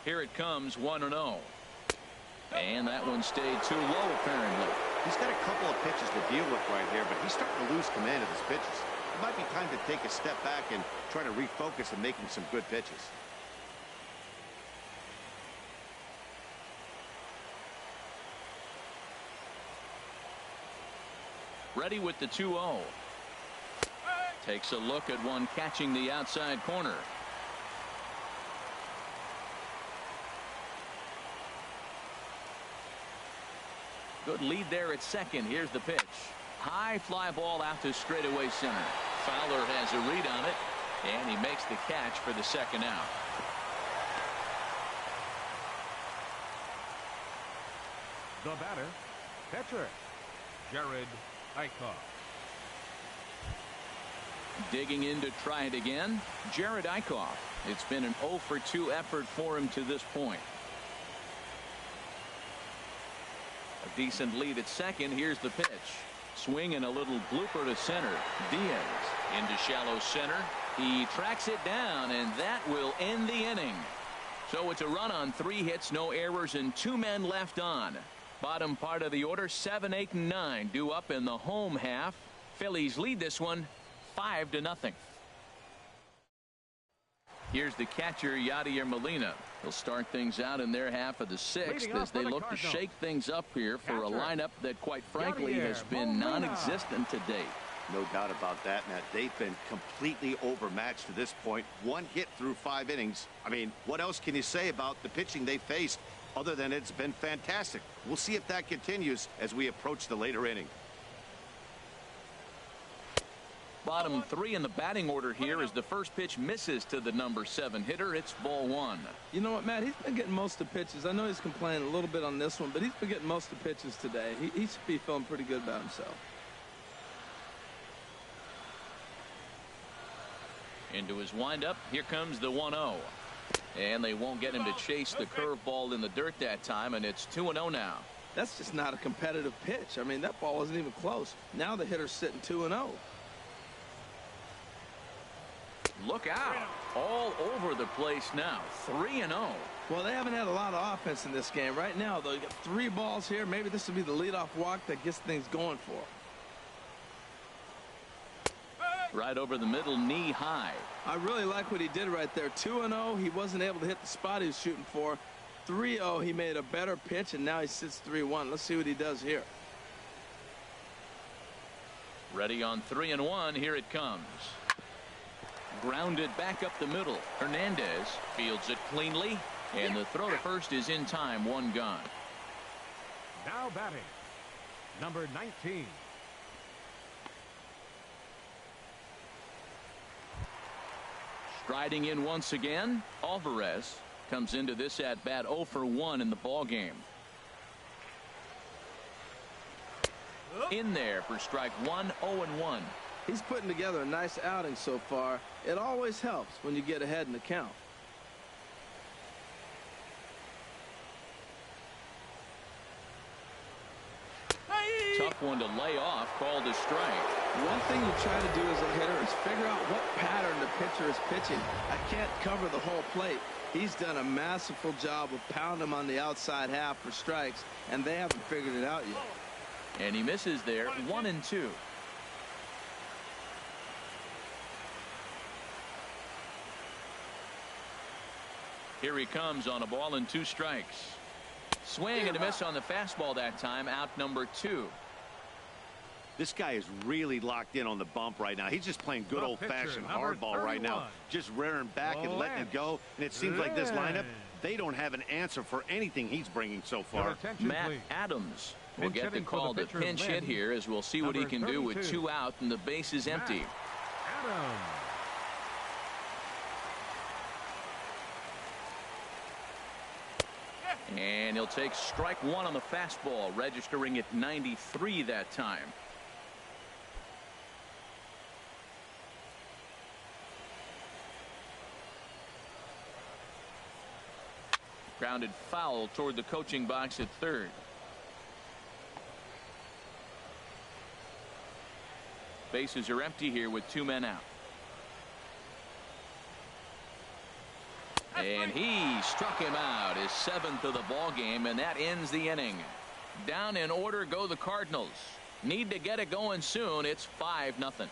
Here it comes, 1-0. And that one stayed too low, apparently. He's got a couple of pitches to deal with right here, but he's starting to lose command of his pitches. It might be time to take a step back and try to refocus on making some good pitches. Ready with the 2-0. Takes a look at one catching the outside corner. Good lead there at second. Here's the pitch. High fly ball out to straightaway center. Fowler has a read on it, and he makes the catch for the second out. The batter, catcher, Jared Eichhoff. Digging in to try it again, Jared Eichhoff. It's been an 0 for 2 effort for him to this point. A decent lead at second. Here's the pitch. Swing and a little blooper to center. Diaz into shallow center. He tracks it down, and that will end the inning. So it's a run on 3 hits, no errors, and 2 men left on. Bottom part of the order, 7, 8, and 9 due up in the home half. Phillies lead this one 5-0. Here's the catcher, Yadier Molina. He'll start things out in their half of the sixth as they look to shake things up here for a lineup that, quite frankly, has been non-existent to date. No doubt about that, Matt. They've been completely overmatched to this point. One hit through 5 innings. I mean, what else can you say about the pitching they faced other than it's been fantastic? We'll see if that continues as we approach the later inning. Bottom 3 in the batting order here as the first pitch misses to the number 7 hitter. It's ball 1. You know what, Matt? He's been getting most of the pitches. I know he's complaining a little bit on this one, but he's been getting most of the pitches today. He should be feeling pretty good about himself. Into his windup. Here comes the 1-0. And they won't get him to chase the curveball in the dirt that time, and it's 2-0 now. That's just not a competitive pitch. I mean, that ball wasn't even close. Now the hitter's sitting 2-0. Look out. All over the place now. 3-0. Well, they haven't had a lot of offense in this game. Right now, though, you got 3 balls here. Maybe this will be the leadoff walk that gets things going for them. Right over the middle, knee high. I really like what he did right there. 2-0, he wasn't able to hit the spot he was shooting for. 3-0, he made a better pitch, and now he sits 3-1. Let's see what he does here. Ready on 3-1. Here it comes. Grounded back up the middle. Hernandez fields it cleanly, and the throw to first is in time. 1 gone. Now batting, number 19. Striding in once again, Alvarez comes into this at bat 0 for 1 in the ball game. In there for strike 1. 0-1. He's putting together a nice outing so far. It always helps when you get ahead in the count. Tough one to lay off, called a strike. One thing you try to do as a hitter is figure out what pattern the pitcher is pitching. I can't cover the whole plate. He's done a masterful job of pounding him on the outside half for strikes, and they haven't figured it out yet. And he misses there. 1-2. Here he comes on a ball and 2 strikes. Swing and a miss on the fastball that time. Out number 2. This guy is really locked in on the bump right now. He's just playing good old-fashioned hardball right now, just rearing back and letting it go. And it seems like this lineup, they don't have an answer for anything he's bringing so far. Matt Adams will get the call to pinch hit here, as we'll see what he can do with 2 out and the base is empty. Adams. And he'll take strike 1 on the fastball, registering at 93 that time. Grounded foul toward the coaching box at third. Bases are empty here with 2 men out. And he struck him out, his 7th of the ball game, and that ends the inning. Down in order go the Cardinals. Need to get it going soon. It's 5-0.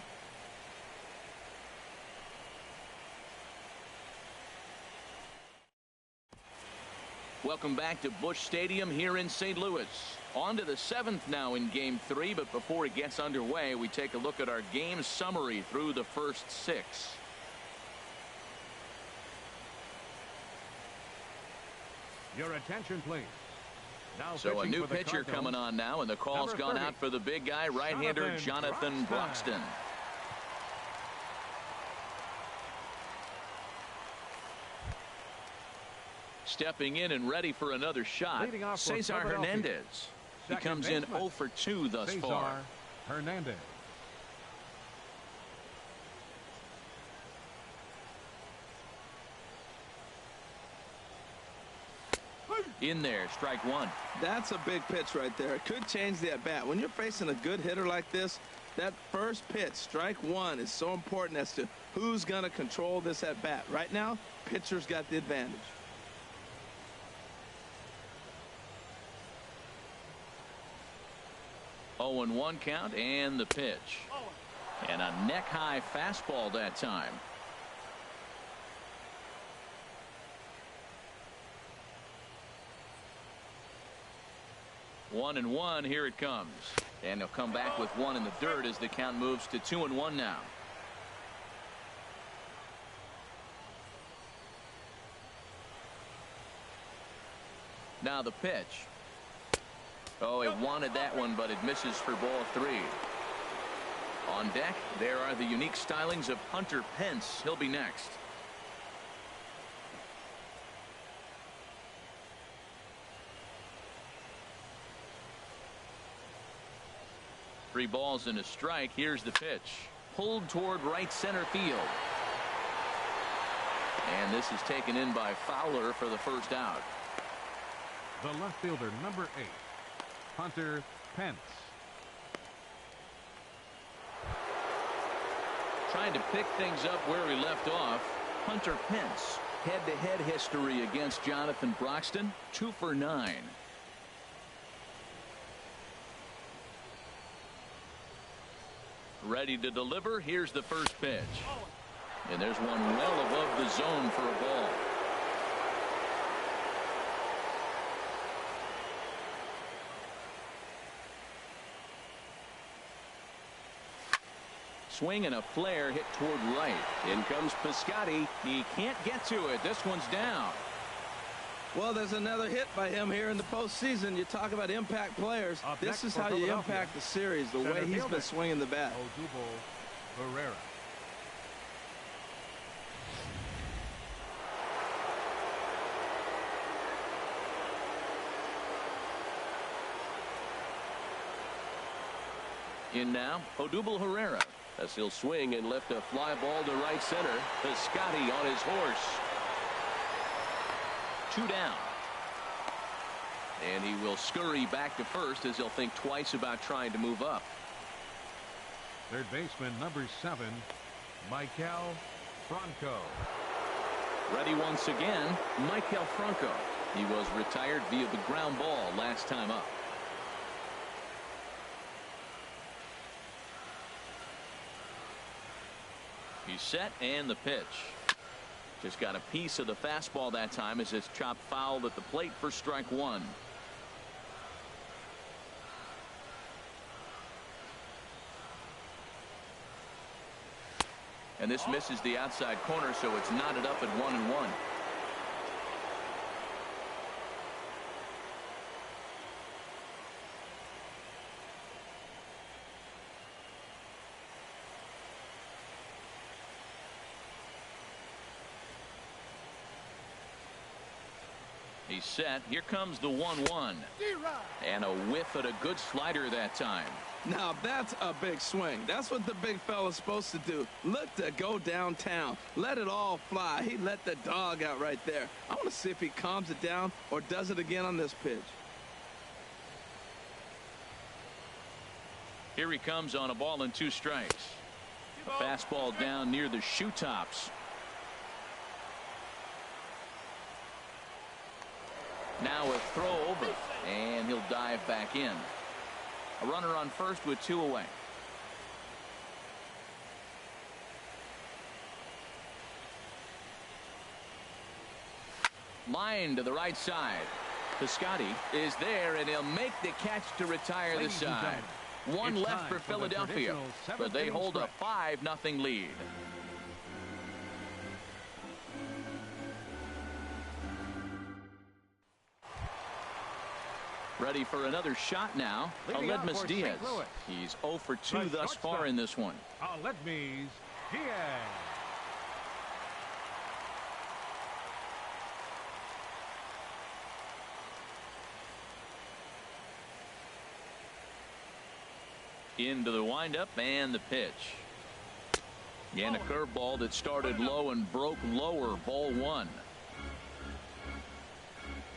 Welcome back to Busch Stadium here in St. Louis. On to the 7th now in Game 3, but before it gets underway, we take a look at our game summary through the first 6. Your attention, please. Now so a new pitcher Cardinals, coming on now, and the call's gone out for the big guy, right-hander Jonathan Broxton. Stepping in and ready for another shot, Cesar Hernandez. He comes in 0 for 2 thus far. Hernandez. In there, strike 1. That's a big pitch right there. It could change the at-bat. When you're facing a good hitter like this, that first pitch, strike 1, is so important as to who's going to control this at-bat. Right now, pitcher's got the advantage. Oh, 0-1 count, and the pitch. And a neck-high fastball that time. 1-1. Here it comes. And they'll come back with one in the dirt as the count moves to 2-1 now. Now the pitch. Oh, it wanted that one, but it misses for ball 3. On deck, there are the unique stylings of Hunter Pence. He'll be next. Three balls and a strike. Here's the pitch. Pulled toward right center field. And this is taken in by Fowler for the first out. The left fielder, number 8, Hunter Pence. Trying to pick things up where he left off. Hunter Pence. Head-to-head history against Jonathan Broxton. 2 for 9. Ready to deliver. Here's the first pitch. And there's one well above the zone for a ball. Swing and a flare hit toward right. In comes Piscotty. He can't get to it. This one's down. Well, there's another hit by him here in the postseason. You talk about impact players. This is how you impact the series, the way he's been swinging the bat. Odubel Herrera. In now, Odubel Herrera. As he'll swing and lift a fly ball to right center. Piscotty on his horse. 2 down. And he will scurry back to first as he'll think twice about trying to move up. Third baseman, number 7, Michael Franco. Ready once again, Michael Franco. He was retired via the ground ball last time up. He's set, and the pitch. Just got a piece of the fastball that time as it's chopped foul at the plate for strike 1. And this misses the outside corner, so it's knotted up at 1-1. He's set. Here comes the 1-1. And a whiff at a good slider that time. Now that's a big swing. That's what the big fella's supposed to do. Look to go downtown. Let it all fly. He let the dog out right there. I want to see if he calms it down or does it again on this pitch. Here he comes on a ball and 2 strikes. A fastball down near the shoe tops. Now a throw over, and he'll dive back in. A runner on first with 2 away. Line to the right side. Piscotty is there, and he'll make the catch to retire the side. One left for Philadelphia, but they hold a 5-0 lead. Ready for another shot now. Aledmus Diaz. He's 0 for 2 thus far in this one. Aledmus Diaz. Into the windup and the pitch. And a curveball that started low and broke lower. Ball 1.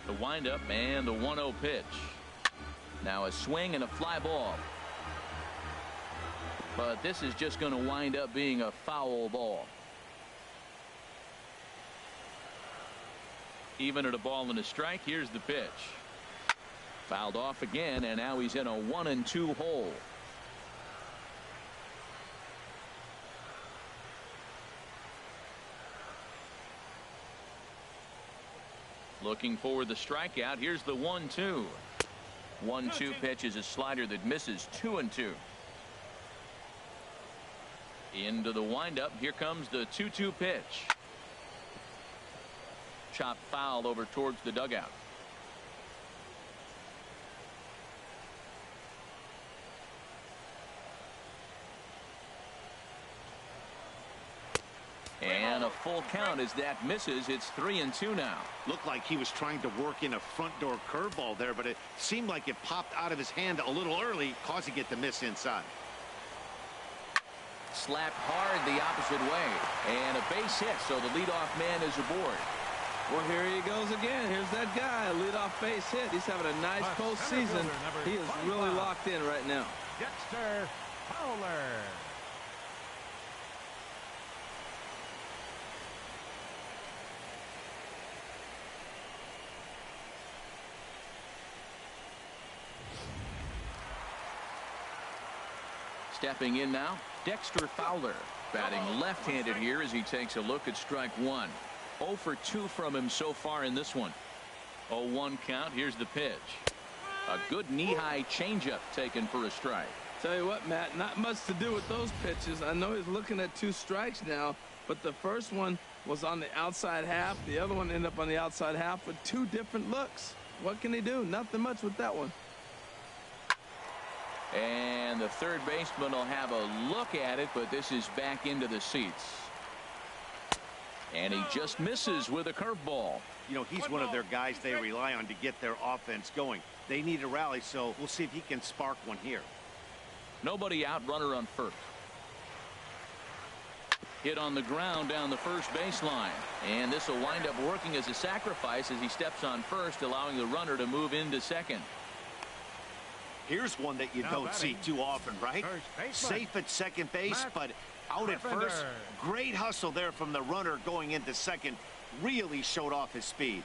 The windup and the 1-0 pitch. Now a swing and a fly ball. But this is just going to wind up being a foul ball. Even at a ball and a strike. Here's the pitch. Fouled off again, and now he's in a 1-2 hole. Looking for the strikeout. Here's the 1-2. 1-2 pitch is a slider that misses 2-2. Into the windup. Here comes the 2-2 pitch. Chop foul over towards the dugout. And a full count as that misses. It's 3-2 now. Looked like he was trying to work in a front door curveball there, but it seemed like it popped out of his hand a little early, causing it to miss inside. Slapped hard the opposite way. And a base hit, so the leadoff man is aboard. Well, here he goes again. Here's that guy, leadoff base hit. He's having a nice postseason. He is really locked in right now. Dexter Fowler. Stepping in now, Dexter Fowler, batting left-handed here as he takes a look at strike one. 0 for 2 from him so far in this one. 0-1 count. Here's the pitch. A good knee-high changeup taken for a strike. Tell you what, Matt, not much to do with those pitches. I know he's looking at 2 strikes now, but the first one was on the outside half. The other one ended up on the outside half with 2 different looks. What can he do? Nothing much with that one. And the third baseman will have a look at it, but this is back into the seats. And he just misses with a curveball. You know, he's one of their guys they rely on to get their offense going. They need a rally, so we'll see if he can spark one here. Nobody out, runner on first. Hit on the ground down the first baseline. And this will wind up working as a sacrifice as he steps on first, allowing the runner to move into second. Here's one that you don't see too often, right? Safe at second base, but out at first. Great hustle there from the runner going into second. Really showed off his speed.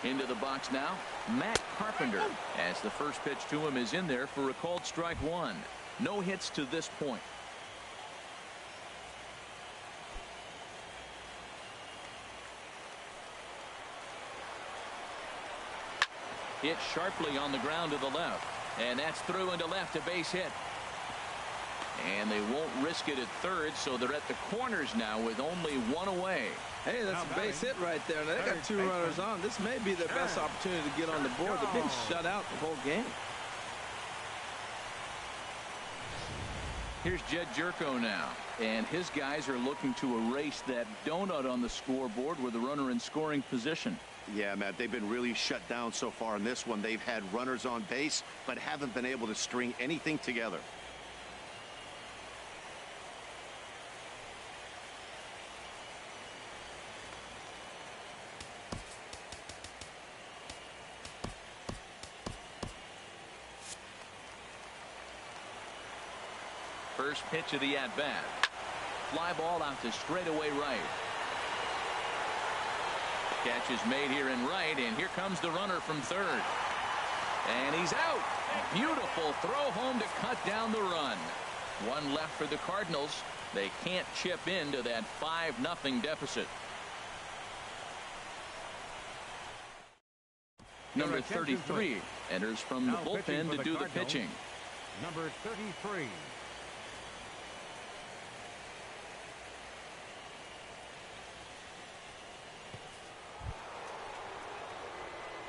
Into the box now, Matt Carpenter, as the first pitch to him is in there for a called strike one. No hits to this point. Hit sharply on the ground to the left. And that's through into left, a base hit. And they won't risk it at third, so they're at the corners now with only 1 away. Hey, that's a base hit right there. Now, they got 2 runners on. This may be their best opportunity to get on the board. They've been shut out the whole game. Here's Jed Jerko now. And his guys are looking to erase that donut on the scoreboard with the runner in scoring position. Yeah, Matt, they've been really shut down so far in this one. They've had runners on base, but haven't been able to string anything together. First pitch of the at-bat. Fly ball out to straightaway right. Catch is made here in right, and here comes the runner from third. And he's out. Beautiful throw home to cut down the run. 1 left for the Cardinals. They can't chip into that 5-0 deficit. Number 33 enters from the bullpen to do the pitching. Number 33.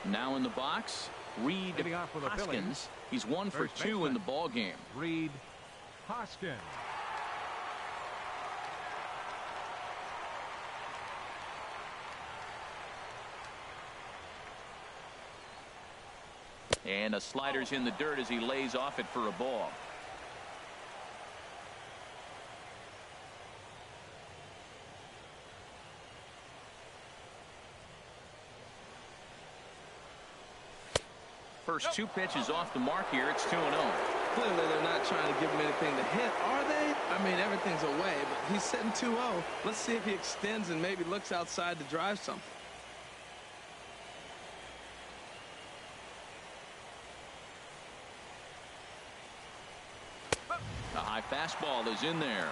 Now in the box, Reed Hoskins. He's 1 for 2 in the ball game. Reed Hoskins. And a slider's in the dirt as he lays off it for a ball. First 2 pitches off the mark here. It's 2-0. Clearly, they're not trying to give him anything to hit, are they? I mean, everything's away, but he's sitting 2-0. Let's see if he extends and maybe looks outside to drive something. A high fastball is in there.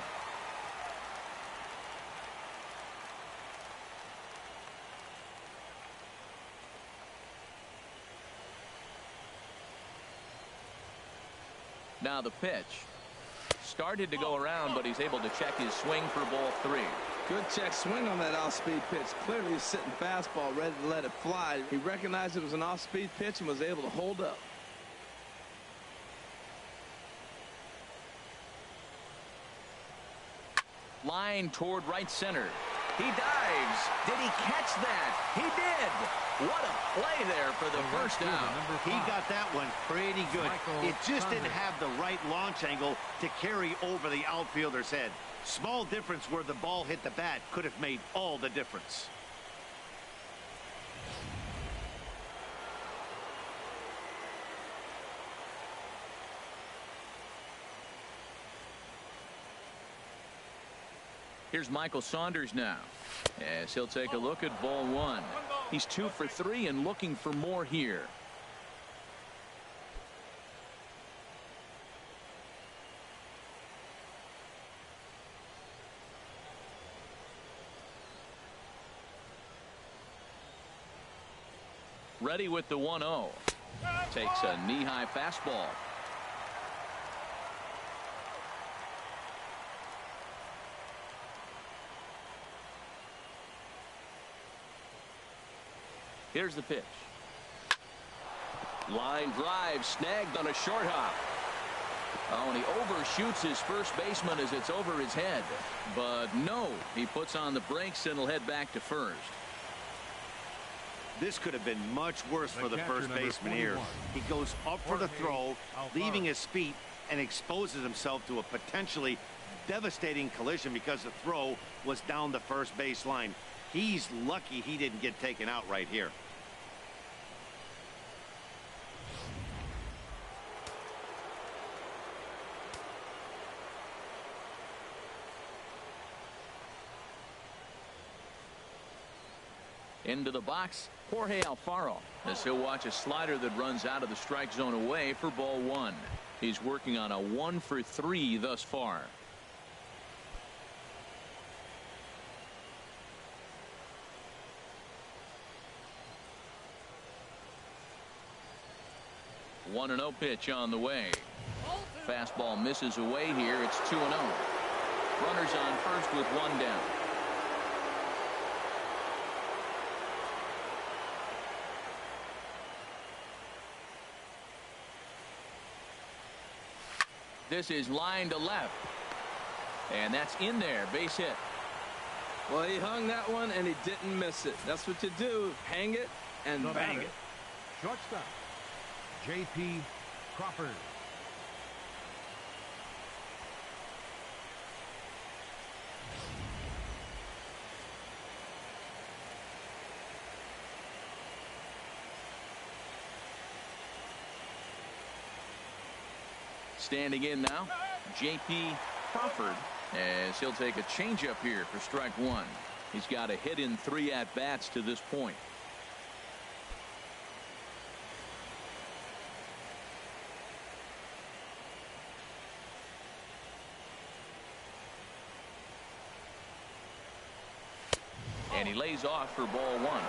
Now the pitch. Started to go around, but he's able to check his swing for ball 3. Good check swing on that off-speed pitch. Clearly a sitting fastball ready to let it fly. He recognized it was an off-speed pitch and was able to hold up. Line toward right center. He dives. Did he catch that? He did. What a play there for the first out. He got that one pretty good. It just didn't have the right launch angle to carry over the outfielder's head. Small difference where the ball hit the bat could have made all the difference. Here's Michael Saunders now, as he'll take a look at ball 1. He's 2 for 3 and looking for more here. Ready with the 1-0. Takes a knee-high fastball. Here's the pitch. Line drive snagged on a short hop. Oh, and he overshoots his first baseman as it's over his head. But no, he puts on the brakes and will head back to first. This could have been much worse for the first baseman here. He goes up for the throw, leaving his feet, and exposes himself to a potentially devastating collision because the throw was down the first base line. He's lucky he didn't get taken out right here. Into the box, Jorge Alfaro, as he'll watch a slider that runs out of the strike zone away for ball 1. He's working on a 1 for 3 thus far. One 1-0 pitch on the way. Fastball misses away here. It's 2-0. Runners on first with 1 down. This is line to left. And that's in there. Base hit. Well, he hung that one and he didn't miss it. That's what you do. Hang it and bang it. Shortstop, J.P. Crawford. Standing in now, J.P. Crawford, as he'll take a changeup here for strike 1. He's got a hit in 3 at-bats to this point. And he lays off for ball 1.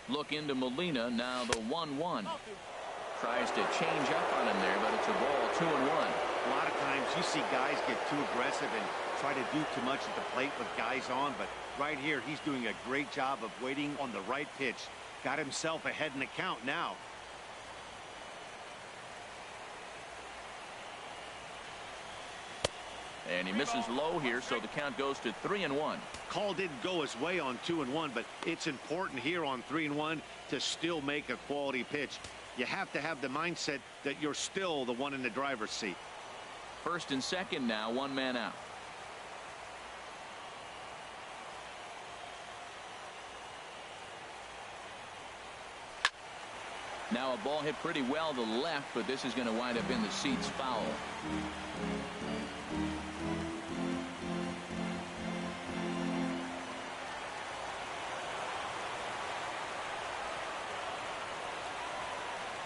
Look into Molina, now the 1-1. Tries to change up on him there, but it's a ball, 2-1. A lot of times you see guys get too aggressive and try to do too much at the plate with guys on, but right here he's doing a great job of waiting on the right pitch. Got himself ahead in the count now. And he misses low here, so the count goes to 3-1. Call didn't go his way on 2-1, but it's important here on 3-1 to still make a quality pitch. You have to have the mindset that you're still the one in the driver's seat. First and second now, 1 man out. Now a ball hit pretty well to the left, but this is going to wind up in the seats foul.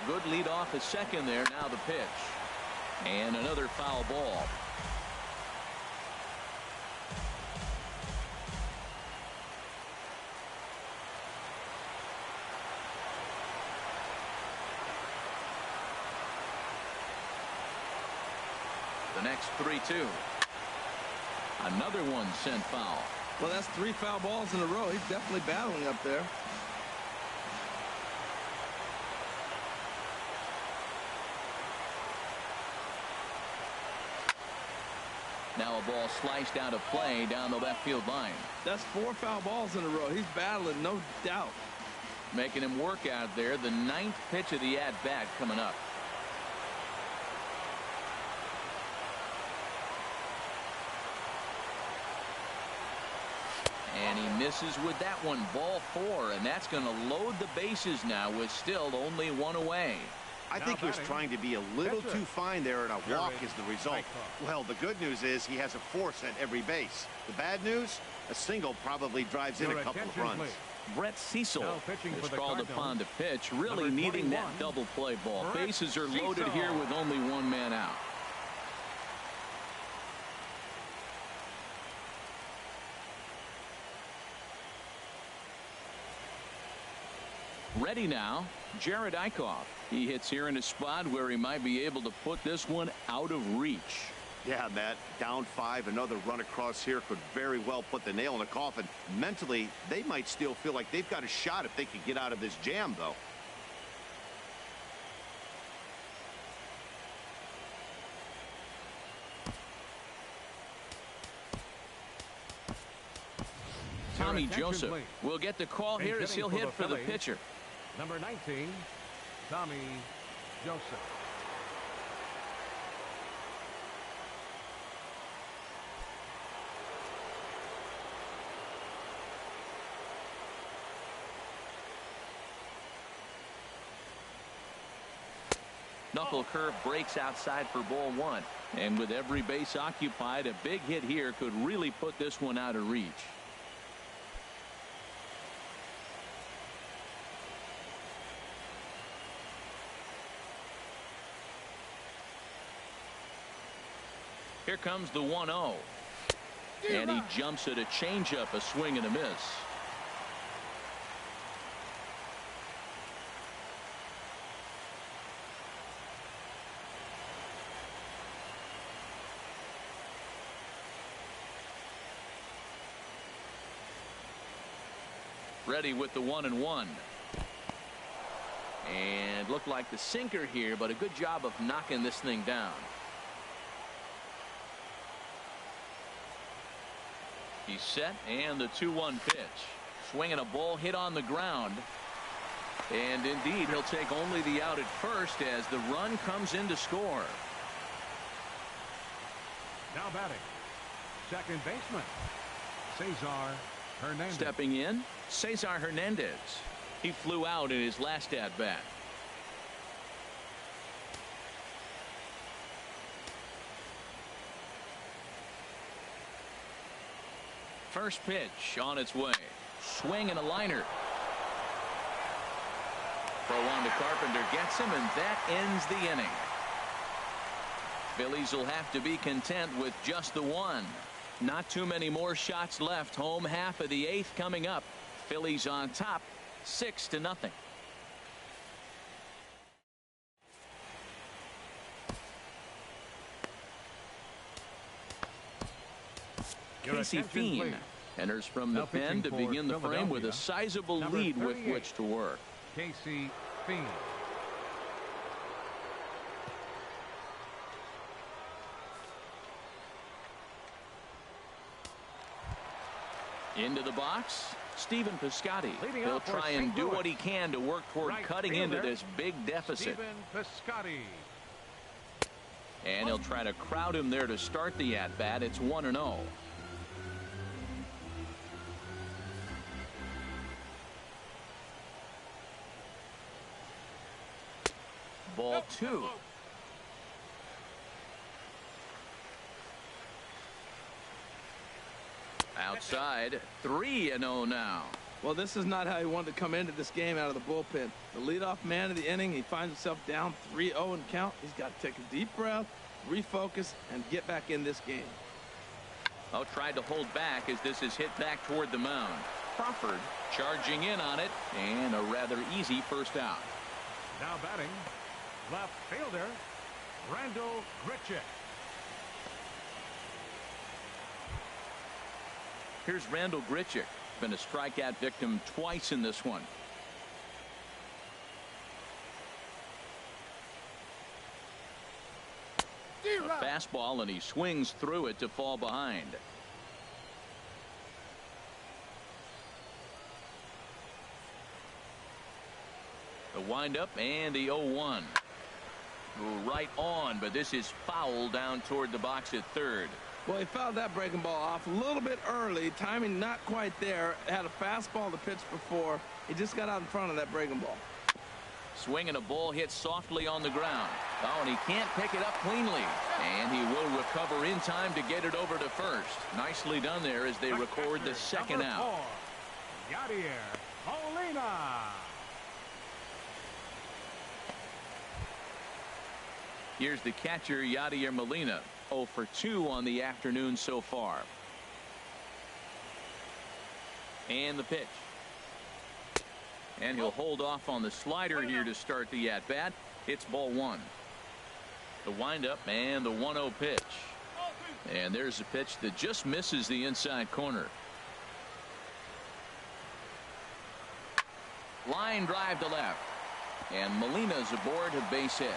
Good lead off the second there. Now the pitch. And another foul ball. next 3-2. Another one sent foul. Well, that's 3 foul balls in a row. He's definitely battling up there. Now a ball sliced out of play down the left field line. That's 4 foul balls in a row. He's battling, no doubt. Making him work out there. The 9th pitch of the at-bat coming up. And he misses with that one. Ball 4, and that's going to load the bases now with still only 1 away. I think he was trying to be a little too fine there, and a walk is the result. Well, the good news is he has a force at every base. The bad news, a single probably drives in a couple of runs. Brett Cecil is called upon to pitch, really needing that double play ball. Bases are loaded here with only 1 man out. Ready now, Jared Eichhoff. He hits here in a spot where he might be able to put this one out of reach. Yeah, Matt, down 5, another run across here could very well put the nail in the coffin. Mentally, they might still feel like they've got a shot if they could get out of this jam, though. Tommy Joseph will get the call here as he'll hit for the pitcher. Number 19, Tommy Joseph. Knuckle curve breaks outside for ball 1. And with every base occupied, a big hit here could really put this one out of reach. Here comes the 1-0. And he jumps at a changeup, a swing and a miss. Ready with the 1-1. And looked like the sinker here, but a good job of knocking this thing down. He's set, and the 2-1 pitch. Swinging a ball hit on the ground. And indeed, he'll take only the out at first as the run comes in to score. Now batting, second baseman, Cesar Hernandez. Stepping in, Cesar Hernandez. He flew out in his last at-bat. First pitch on its way. Swing and a liner. Throw on to Carpenter gets him, and that ends the inning. Phillies will have to be content with just the 1. Not too many more shots left. Home half of the 8th coming up. Phillies on top, 6-0. Casey Fiend enters from the pen to begin the frame with a sizable lead with which to work. Casey Fiend. Into the box, Stephen Piscotty. He'll try and do what he can to work toward cutting into this big deficit. Stephen Piscotty. And he'll try to crowd him there to start the at-bat. It's 1-0. Ball 2. Outside, 3-0 now. Well, this is not how he wanted to come into this game out of the bullpen. The leadoff man of the inning, he finds himself down 3-0 and count. He's got to take a deep breath, refocus, and get back in this game. Oh, tried to hold back as this is hit back toward the mound. Crawford charging in on it, and a rather easy first out. Now batting, left fielder, Randall Grichuk. Here's Randall Grichuk. Been a strikeout victim twice in this one. A fastball, and he swings through it to fall behind. The windup and the 0-1. Right on, but this is foul down toward the box at third. Well, he fouled that breaking ball off a little bit early. Timing not quite there. Had a fastball to pitch before. He just got out in front of that breaking ball. Swing and a ball hit softly on the ground. Oh, and he can't pick it up cleanly. And he will recover in time to get it over to first. Nicely done there as they record the second out. Molina. Here's the catcher, Yadier Molina. 0 for 2 on the afternoon so far. And the pitch. And he'll hold off on the slider here to start the at-bat. It's ball 1. The windup and the 1-0 pitch. And there's a pitch that just misses the inside corner. Line drive to left. And Molina's aboard a base hit.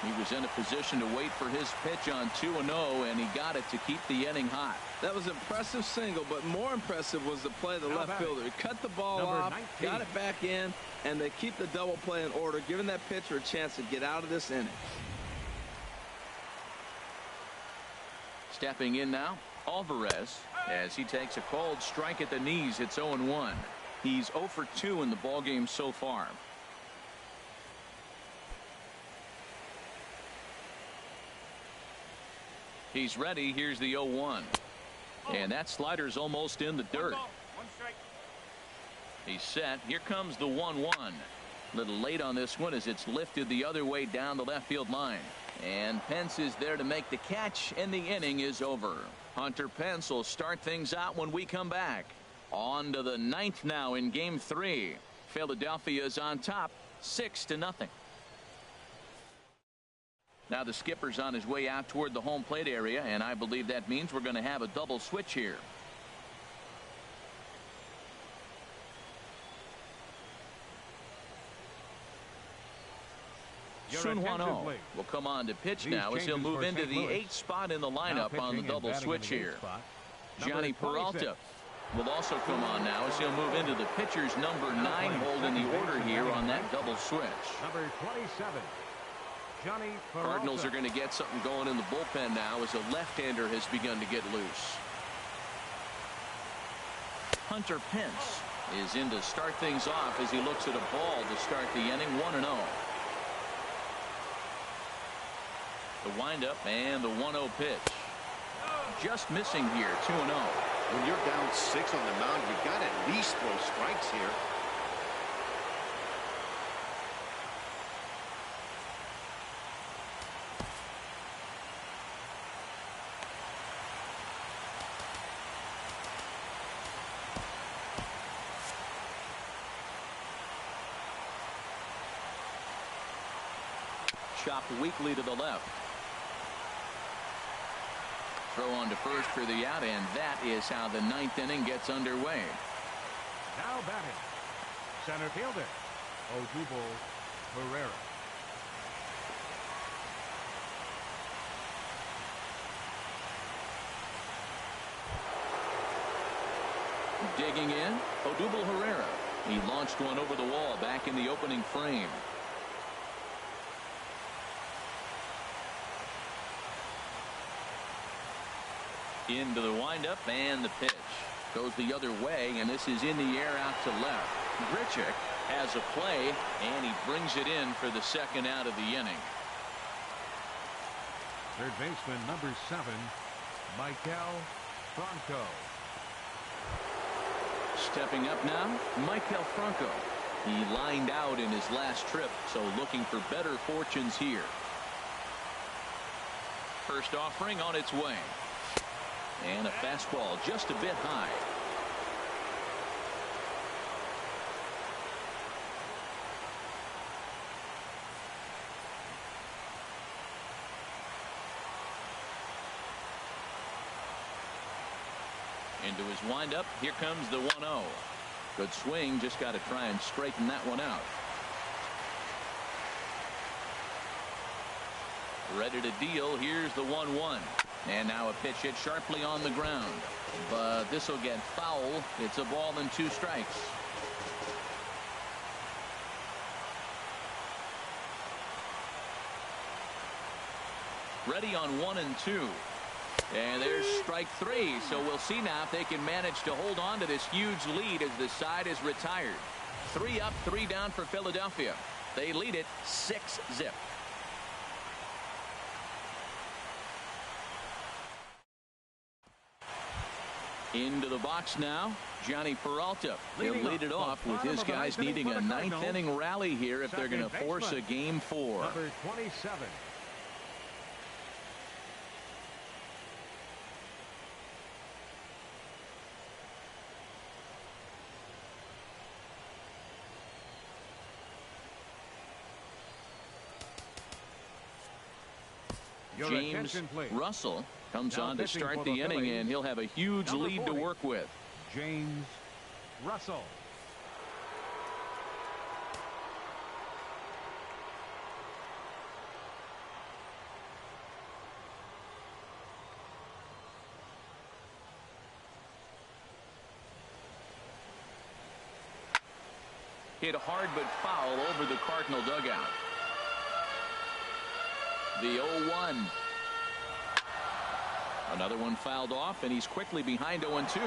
He was in a position to wait for his pitch on 2-0, and he got it to keep the inning hot. That was an impressive single, but more impressive was the play of the left fielder. He cut the ball off, 19. got it back in, and they keep the double play in order, giving that pitcher a chance to get out of this inning. Stepping in now, Alvarez, as he takes a cold strike at the knees. It's 0-1. He's 0 for 2 in the ballgame so far. He's ready. Here's the 0-1. And that slider's almost in the dirt. He's set. Here comes the 1-1. A little late on this one as it's lifted the other way down the left field line. And Pence is there to make the catch, and the inning is over. Hunter Pence will start things out when we come back. On to the 9th now in Game 3. Philadelphia's on top, 6-0. Now the skipper's on his way out toward the home plate area, and I believe that means we're going to have a double switch here. Sun Hwan-Oh will come on to pitch now as he'll move into the 8th spot in the lineup on the double switch here. Johnny Peralta will also come on now as he'll move into the pitcher's number 9 hold in the order here on that double switch. Number 27. Johnny Peralta. Cardinals are going to get something going in the bullpen now as a left-hander has begun to get loose. Hunter Pence is in to start things off as he looks at a ball to start the inning. 1-0. The windup and the 1-0 pitch. Just missing here. 2-0. When you're down 6 on the mound, you got to at least throw strikes here. Chopped weakly to the left. Throw on to first for the out, and that is how the 9th inning gets underway. Now batting, center fielder, Odubel Herrera. Digging in, Odubel Herrera. He launched one over the wall back in the opening frame. Into the windup, and the pitch goes the other way, and this is in the air out to left. Grichuk has a play, and he brings it in for the second out of the inning. Third baseman number 7, Michael Franco. Stepping up now, Michael Franco. He lined out in his last trip, so looking for better fortunes here. First offering on its way. And a fastball just a bit high. Into his windup. Here comes the 1-0. Good swing. Just got to try and straighten that one out. Ready to deal. Here's the 1-1. And now a pitch hit sharply on the ground. But this will get foul. It's a ball and 2 strikes. Ready on 1 and 2. And there's strike 3. So we'll see now if they can manage to hold on to this huge lead as the side is retired. 3 up, 3 down for Philadelphia. They lead it 6-zip. Into the box now, Johnny Peralta. He'll lead it off with his guys needing a 9th inning rally here if they're going to force a game 4. Number 27. James Russell comes on to start the inning, and he'll have a huge lead to work with. James Russell. Hit hard but foul over the Cardinal dugout. The 0-1. Another one fouled off, and he's quickly behind 0-2.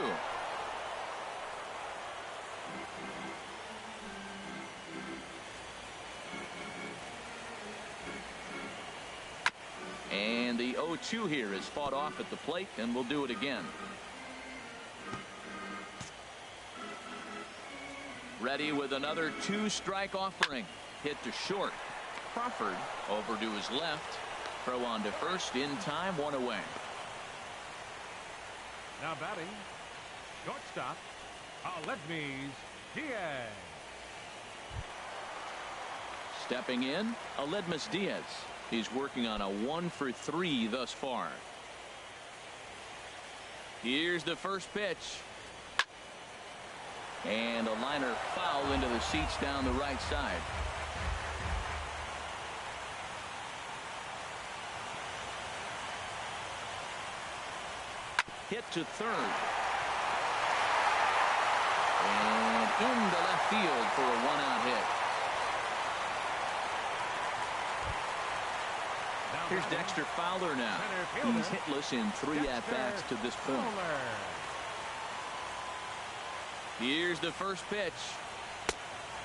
And the 0-2 here is fought off at the plate, and we'll do it again. Ready with another 2-strike offering. Hit to short. Crawford over to his left. Throw on to first in time, 1 away. Now batting, shortstop, Aledmys Diaz. Stepping in, Aledmys Diaz. He's working on a 1-for-3 thus far. Here's the first pitch. And a liner foul into the seats down the right side. Hit to third. And into left field for a 1-out hit. Here's Dexter Fowler now. He's hitless in 3 at-bats to this point. Here's the first pitch.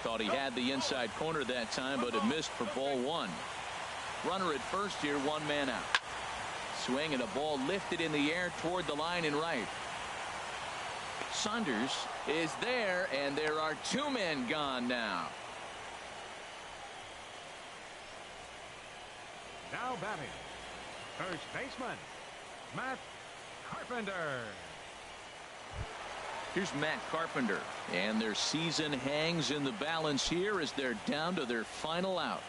Thought he had the inside corner that time, but it missed for ball 1. Runner at first here, 1 man out. Swing and a ball lifted in the air toward the line and right. Saunders is there, and there are 2 men gone now. Now batting, first baseman, Matt Carpenter. Here's Matt Carpenter, and their season hangs in the balance here as they're down to their final out.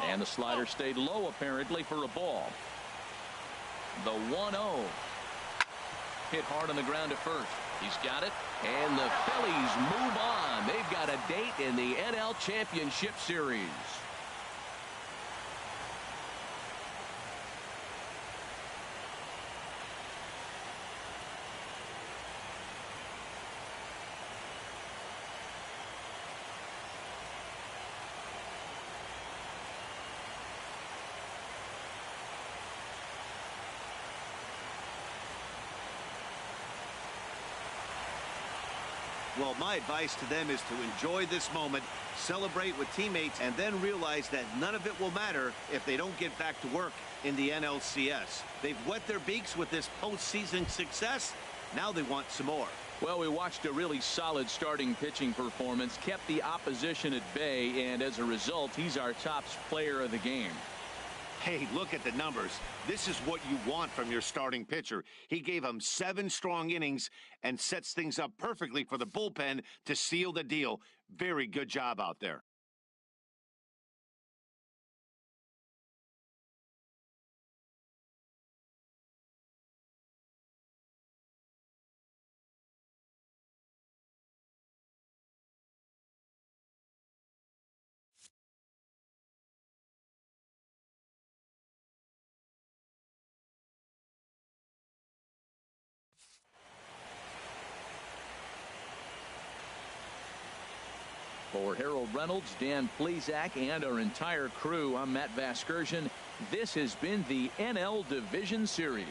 And the slider stayed low apparently for a ball. The 1-0. Hit hard on the ground at first. He's got it. And the Phillies move on. They've got a date in the NL Championship Series. Well, my advice to them is to enjoy this moment, celebrate with teammates, and then realize that none of it will matter if they don't get back to work in the NLCS. They've wet their beaks with this postseason success. Now they want some more. Well, we watched a really solid starting pitching performance, kept the opposition at bay, and as a result, he's our top player of the game. Hey, look at the numbers. This is what you want from your starting pitcher. He gave him 7 strong innings and sets things up perfectly for the bullpen to seal the deal. Very good job out there. For Harold Reynolds, Dan Plesac, and our entire crew, I'm Matt Vasgersian. This has been the NL Division Series.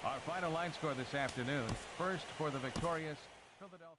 Our final line score this afternoon. First for the victorious Philadelphia.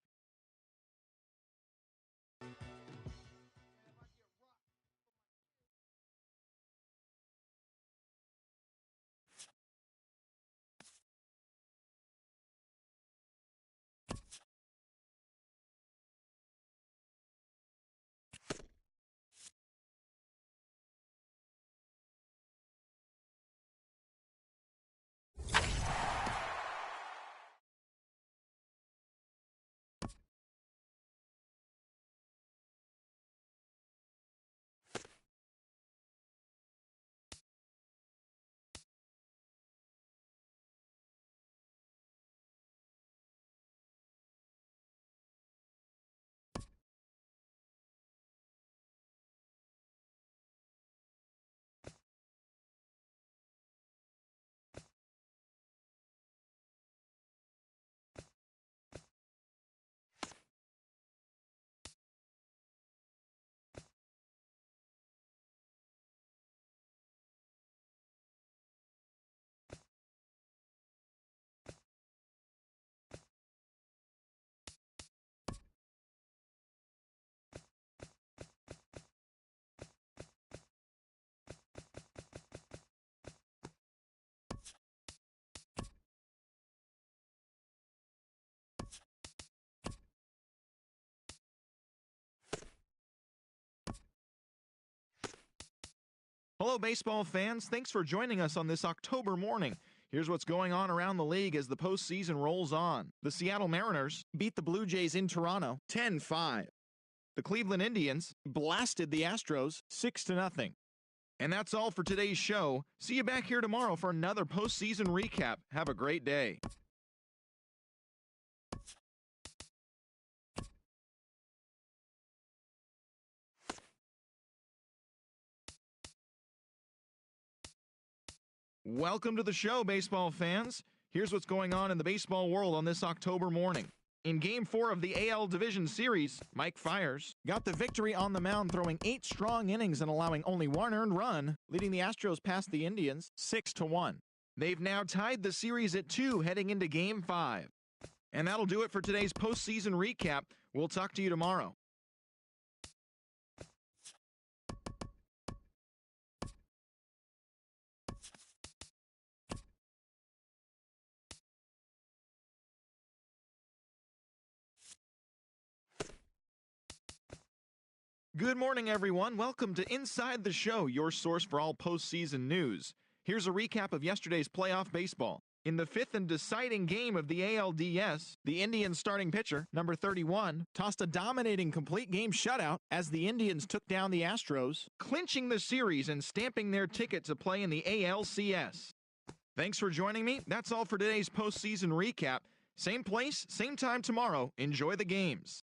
Hello, baseball fans. Thanks for joining us on this October morning. Here's what's going on around the league as the postseason rolls on. The Seattle Mariners beat the Blue Jays in Toronto 10-5. The Cleveland Indians blasted the Astros 6-0. And that's all for today's show. See you back here tomorrow for another postseason recap. Have a great day. Welcome to the show, baseball fans. Here's what's going on in the baseball world on this October morning. In Game 4 of the AL Division Series, Mike Fiers got the victory on the mound, throwing 8 strong innings and allowing only 1 earned run, leading the Astros past the Indians 6-1. They've now tied the series at 2 heading into Game 5. And that'll do it for today's postseason recap. We'll talk to you tomorrow. Good morning, everyone. Welcome to Inside the Show, your source for all postseason news. Here's a recap of yesterday's playoff baseball. In the 5th and deciding game of the ALDS, the Indians starting pitcher, number 31, tossed a dominating complete game shutout as the Indians took down the Astros, clinching the series and stamping their ticket to play in the ALCS. Thanks for joining me. That's all for today's postseason recap. Same place, same time tomorrow. Enjoy the games.